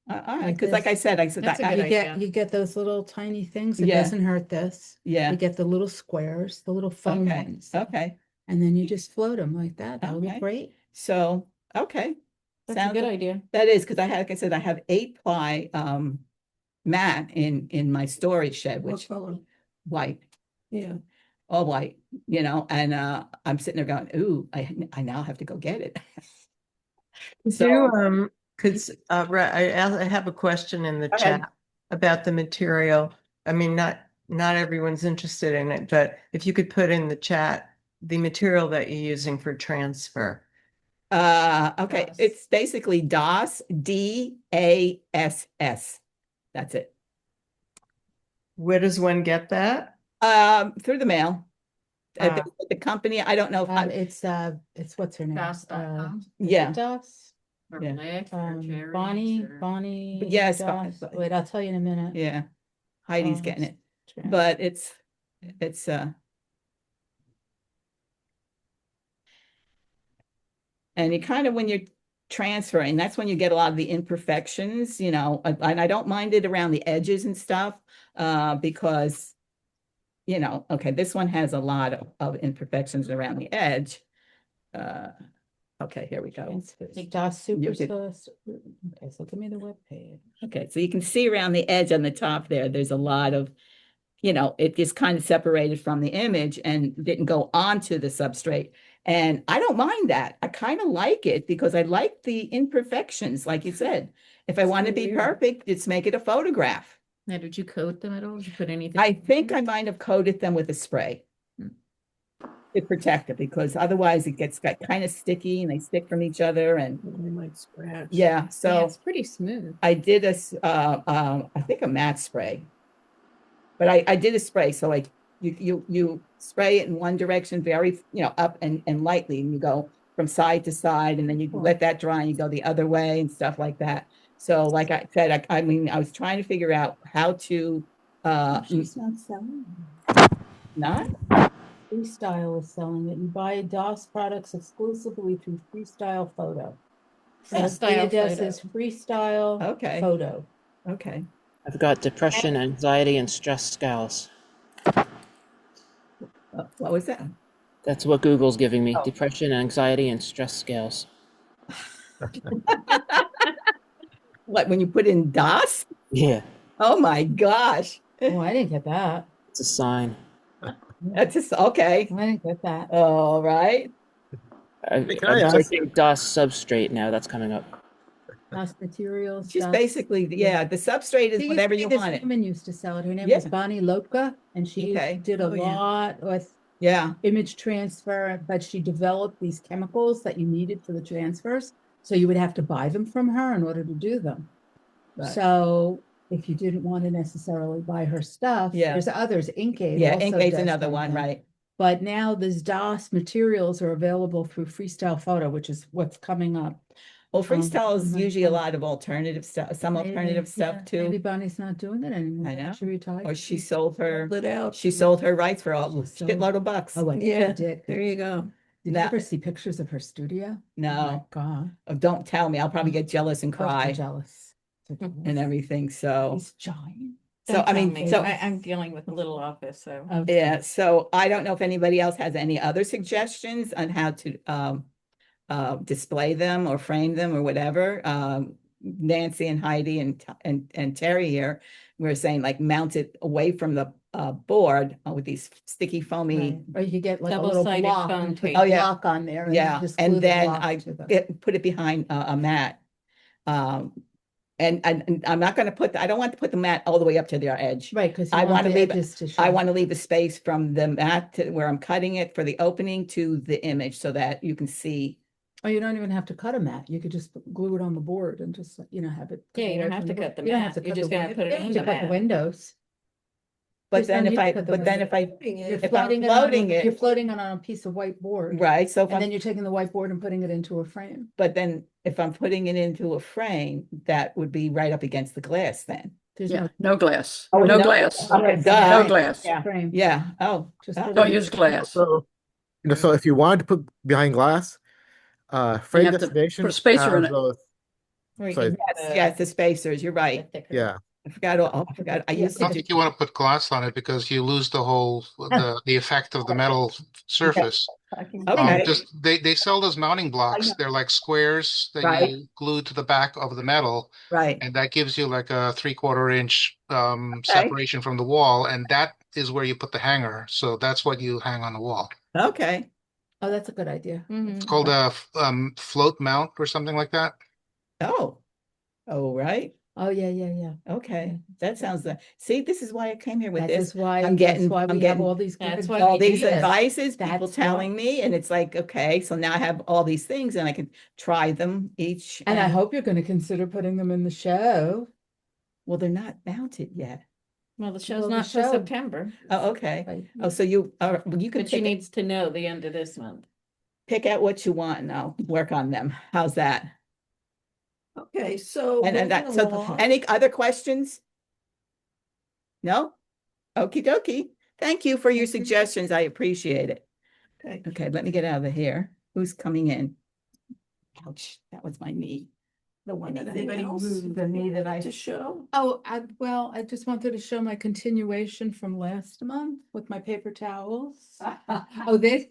All right, like because like I this. said, That's a I- good You get, idea. you get those little tiny things. It Yeah. doesn't hurt this. yeah, You get the little squares, the little foam okay, ones. okay. And then you just float them like that. That would Okay. look great. So, okay. That's a Sounds good like- idea. That is, because like I said, I have 8-ply mat in my storage shed, What which color? white, Yeah. all white, and I'm sitting there going, ooh, I now have to go get it. So, I have a question in the Go ahead. chat about the material. I mean, not everyone's interested in it, but if you could put in the chat the material that you're using for transfer. okay, DAS. it's basically DAS, DASS. That's it. Where does one get that? Through the mail. Ah. The company, I don't know if It's what's her name? DAS.com. Is Yeah. it DAS? Or Yeah. Blick or Cherries Bonnie, or- Bonnie. Yes, DAS. Bonnie. Wait, I'll tell you in a minute. yeah, Heidi's getting it, Trans- but it's and you kind of, when you're transferring, that's when you get a lot of the imperfections, and I don't mind it around the edges and stuff, because, okay, this one has a lot of imperfections around the edge. Okay, here we go. DAS Super You could- Sauce. Okay, so give me the webpage. Okay, so you can see around the edge on the top there's a lot of, it just kind of separated from the image and didn't go onto the substrate. And I don't mind that. I kind of like it because I like the imperfections, like you said. If I want to be weird. perfect, just make it a photograph. Now, did you coat them at all? Did you put anything? I think I might have coated them with a spray to protect it, because otherwise it gets kind of sticky and they stick from each other. And They might scratch. yeah, Yeah, so it's pretty smooth. I did I think a matte spray, but I did a spray. So you spray it in one direction, very, up and lightly, and you go from side to side, and then you let that dry and you go the other way and stuff like that. So like I said, I mean, I was trying to figure out how to, She's not selling not, it. Freestyle is selling it. You buy DOS products exclusively through Freestyle Photo. Freestyle DOS Photo. is Freestyle okay, Photo. okay. I've got depression, anxiety, and stress scales. What was that? That's what Google's giving me. Oh. Depression, anxiety, and stress scales. What, when you put in DOS? Yeah, Oh my gosh. Oh, I didn't get that. it's a sign. That's just, okay. I didn't get that. All right. I'm Hey, can I ask- searching DOS substrate now. That's coming up. DOS materials. She's DOS. basically, yeah, the substrate is There used whatever to be you this want it. woman used to sell it. Her name was Yeah. Bonnie Lopka, and she Okay. did a Oh, yeah. lot with Yeah. image transfer, but she developed these chemicals that you needed for the transfers. So you would have to buy them from her in order to do them. Right. So if you didn't want to necessarily buy her stuff, Yeah. there's others. Inkaid Yeah, also Inkade's does another one, something. right? But now these DOS materials are available through Freestyle Photo, which is what's coming up. Well, freestyle is on my usually a phone. lot of alternative stuff, some Maybe, alternative yeah, stuff too. Maybe Bonnie's not doing it anymore. I know. She retired. Or she sold her, Pulled it out. she sold her rights for a She sold- shitload of bucks. Oh, I think Yeah, she did. there you go. Did you Now- ever see pictures of her studio? Oh my No, God. oh, don't tell me. I'll probably get jealous and Oh, so cry jealous. So and jealous. everything. So, He's giant. so I mean, me. so I'm dealing with a little office, so. Okay. yeah, so I don't know if anybody else has any other suggestions on how to display them or frame them or whatever. Nancy and Heidi and Terry here were saying like mount it away from the board with these sticky foamy. Right. Or you could get like a little Double-sided block foam and put tape. the Oh, yeah. block on there. Yeah, just glue and the then block I to the- put it behind a mat. And I'm not going to I don't want to put the mat all the way up to their edge. Right, because I you want wanna the leave- edges to show. I want to leave a space from the mat to where I'm cutting it for the opening to the image so that you can see. Oh, you don't even have to cut a mat. You could just glue it on the board and just, have it. Yeah, you go don't away have from to the cut the board. You don't mat. have to You're cut just the gonna win- put it you don't in have the to cut the mat. windows. But There's no then need if to I, put them but in then the- if I, You're if I'm floating it floating You're it, floating it on a piece of whiteboard. right, so if And then I'm, you're taking the whiteboard and putting it into a frame. but then if I'm putting it into a frame, that would be right up against the glass then. There's Yeah, no no glass. Oh, No no, glass. okay, No duh. glass. Yeah, frame. yeah, oh. Just oh. put Don't it in- use glass. So, so if you wanted to put behind glass, frame have to put a destination spacer in has it. those. Or you So can- Yes, yes, the spacers, you're right. yeah, I forgot, I forgot, I used I to don't do. think you want to put glass on it because you lose the whole the effect of the metal surface. Okay, Just they sell those mounting blocks. They're like squares that Right. you glue to the back of the metal, right, and that gives you like a 3/4 inch Okay. separation from the wall, and that is where you put the hanger. So that's what you hang on the wall. okay. Oh, that's a good idea. It's called a float mount or something like that. Oh, oh, right, Oh, yeah. okay, that sounds like, see, this is why I came here with That this. is why, I'm getting, that's why I'm we have getting all these. That's good why all we these do this. advices, people That's telling why- me, and it's like, okay, so now I have all these things and I can try them each. And I hope you're going to consider putting them in the show. Well, they're not mounted yet. Well, the show's Well, the not till show- September, Oh, okay. Right. Oh, so you are, you can but she pick, needs to know the end of this month. pick out what you want and I'll work on them. How's that? Okay, so And that, moving so along. any other questions? No? Okie dokie. Thank you for your suggestions. I appreciate it. Okay. Okay, let me get out of here. Who's coming in? Ouch, that was my knee. The one that Anything anybody else moved the knee that I. to show? Oh, I just wanted to show my continuation from last month with my paper towels. Oh, this,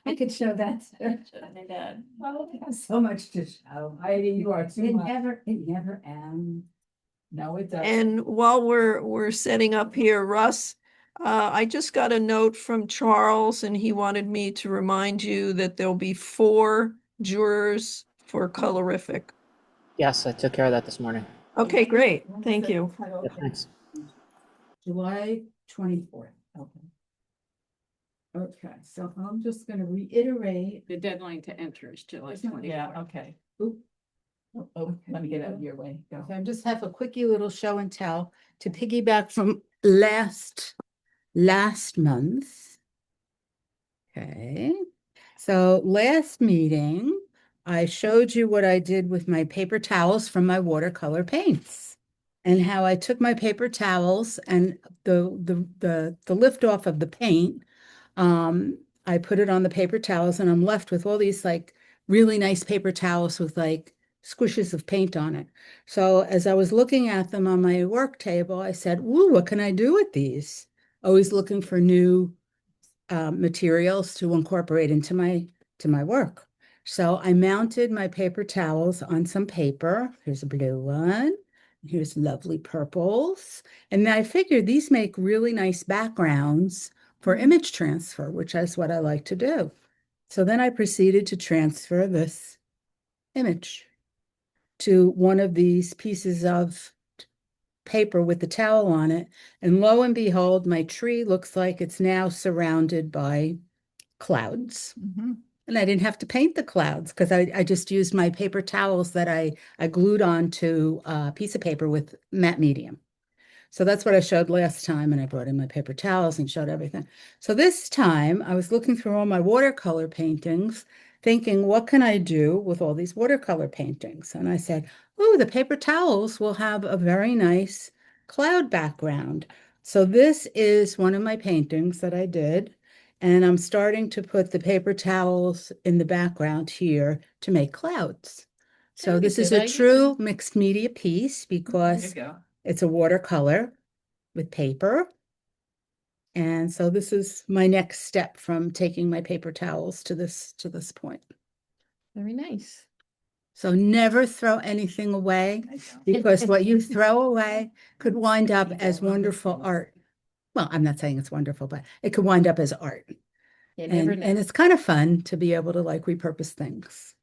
I could show that. Oh, I have so much to show. Heidi, you are too much. It never ends. No, it doesn't. And while we're setting up here, Russ, I just got a note from Charles and he wanted me to remind you that there'll be 4 jurors for colorific. Yes, I took care of that this morning. Okay, great. Thank you. Yeah, thanks. July 24th. Okay. Okay, so I'm just gonna reiterate. The deadline to enter is July Isn't it? 24th. Yeah, okay. Oop. Oh, let me get out of your way. Go. So I just have a quickie little show and tell to piggyback from last month. Okay, so last meeting, I showed you what I did with my paper towels from my watercolor paints and how I took my paper towels and the lift off of the paint. I put it on the paper towels and I'm left with all these like really nice paper towels with like squishes of paint on it. So as I was looking at them on my work table, I said, "Ooh, what can I do with these?" Always looking for new materials to incorporate into my work. So I mounted my paper towels on some paper. Here's a blue one. Here's lovely purples. And I figured these make really nice backgrounds for image transfer, which is what I like to do. So then I proceeded to transfer this image to one of these pieces of paper with the towel on it. And lo and behold, my tree looks like it's now surrounded by clouds. And I didn't have to paint the clouds because I just used my paper towels that I glued onto a piece of paper with matte medium. So that's what I showed last time, and I brought in my paper towels and showed everything. So this time I was looking through all my watercolor paintings, thinking, what can I do with all these watercolor paintings? And I said, oh, the paper towels will have a very nice cloud background. So this is one of my paintings that I did, and I'm starting to put the paper towels in the background here to make clouds. So Very this is good a idea. true mixed media piece because go. it's a watercolor with paper. And so this is my next step from taking my paper towels to this point. Very nice. So never throw anything away because what you throw away could wind up as wonderful art. Well, I'm not saying it's wonderful, but it could wind up as art. You never And know. it's kind of fun to be able to like repurpose things.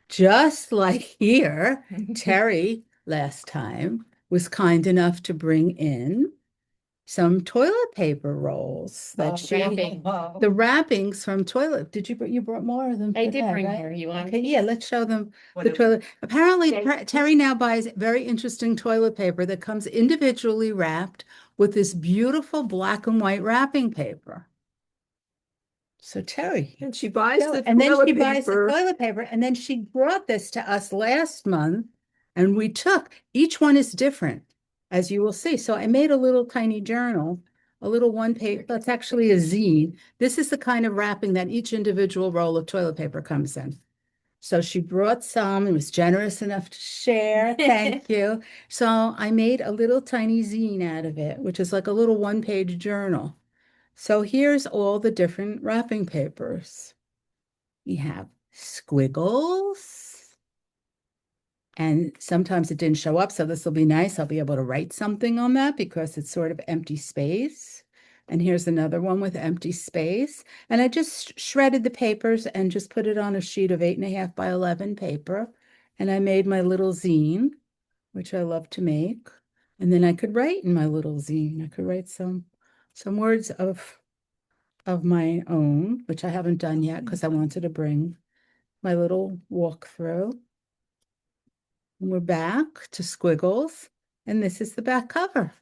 Just like here, Terry last time was kind enough to bring in some toilet paper rolls that she, wrapping. the wrappings from toilet. Did you brought more of them? I did today, bring right? more. You want? Okay, yeah, let's show them What the a- toilet. Apparently, Okay. Terry now buys very interesting toilet paper that comes individually wrapped with this beautiful black and white wrapping paper. So Terry, And she buys so- the and then toilet she buys the paper. toilet paper, and then she brought this to us last month, and we took, each one is different, as you will see. So I made a little tiny journal, a little one page, that's actually a zine. This is the kind of wrapping that each individual roll of toilet paper comes in. So she brought some and was generous enough to share. Thank you. So I made a little tiny zine out of it, which is like a little one-page journal. So here's all the different wrapping papers. We have squiggles. And sometimes it didn't show up, so this will be nice. I'll be able to write something on that because it's sort of empty space. And here's another one with empty space. And I just shredded the papers and just put it on a sheet of 8.5 by 11 paper. And I made my little zine, which I love to make. And then I could write in my little zine. I could write some words of my own, which I haven't done yet because I wanted to bring my little walkthrough. And we're back to squiggles, and this is the back cover.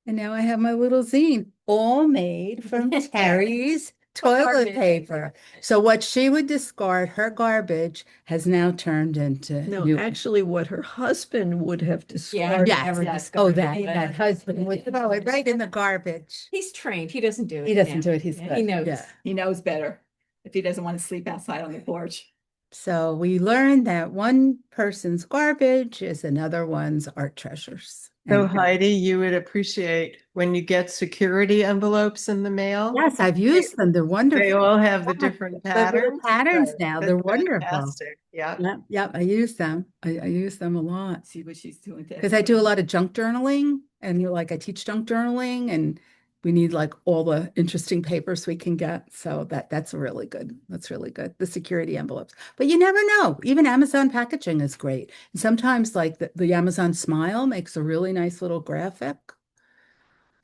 And now I have my little zine, all made from Terry's toilet paper. So what she would discard, her garbage, has now turned into No, new. actually, what her husband would have Yeah, discarded. Yes, never yes. discovered Oh, that it. husband would throw it right in the garbage. He's trained. He doesn't do it. He doesn't now. do it. He's Yeah, good. he knows. Yeah. He knows better if he doesn't want to sleep outside on the porch. So we learned that one person's garbage is another one's art treasures. So And- Heidi, you would appreciate when you get security envelopes in the mail. Yes, I've used them. They're wonderful. They all have the Yeah, different the little patterns. patterns Right. now. That's They're wonderful. fantastic. Yeah. Yep, yep, I use them. I use them a lot. See what she's doing. Because I do a lot of junk journaling and you're like, I teach junk journaling and we need like all the interesting papers we can get. So that's really good. That's really good. The security envelopes. But you never know. Even Amazon packaging is great. And sometimes like the Amazon Smile makes a really nice little graphic.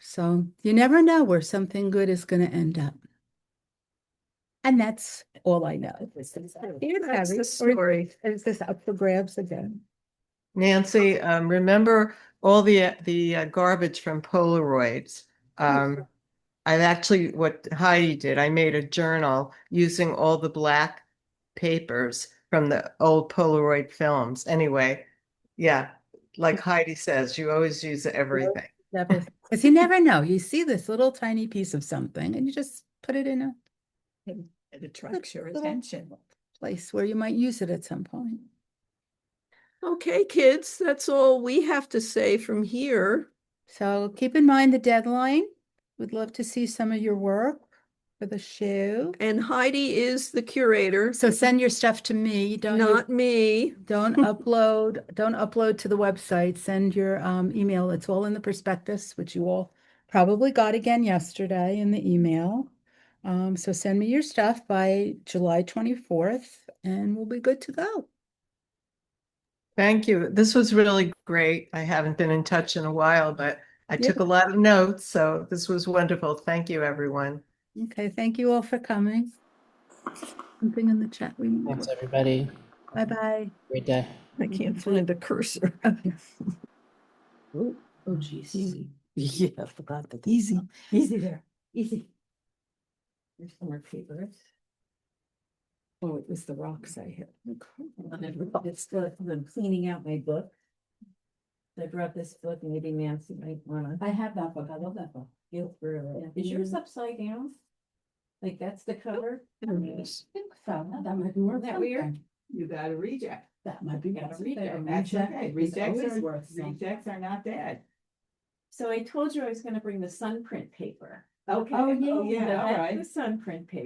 So you never know where something good is going to end up. And that's all I know. That's the story. Is this up for grabs again? Nancy, remember all the garbage from Polaroids. I've actually, what Heidi did, I made a journal using all the black papers from the old Polaroid films. Anyway, yeah, like Heidi says, you always use everything. Because you never know. You see this little tiny piece of something and you just put it in a It attracts your little attention. place where you might use it at some point. Okay, kids, that's all we have to say from here. So keep in mind the deadline. We'd love to see some of your work for the show. And Heidi is the curator, So send your stuff to me. not me. Don't upload to the website. Send your email. It's all in the prospectus, which you all probably got again yesterday in the email. So send me your stuff by July 24th and we'll be good to go. Thank you. This was really great. I haven't been in touch in a while, but I Yeah. took a lot of notes, so this was wonderful. Thank you, everyone. Okay, thank you all for coming. Something in the chat. Thanks, everybody. Bye-bye. Great day. I can't find the cursor. Oh, geez. Easy. Yeah, I forgot that. Easy. Easy there. Easy. There's some more papers. Oh, it was the rocks I hit. It's the cleaning out my book. I brought this book, maybe Nancy might wanna. I have that book. I love that book. Go through it. Is yours upside down? Like that's the cover? I think so. That might be worth That weird? something. You got a reject. That might be You got worth a reject. something. That's okay. Reject is Rejects always are, worth something. rejects are not bad. So I told you I was gonna bring the sun print paper. Okay. Oh, yeah. All That's right. the sun print paper.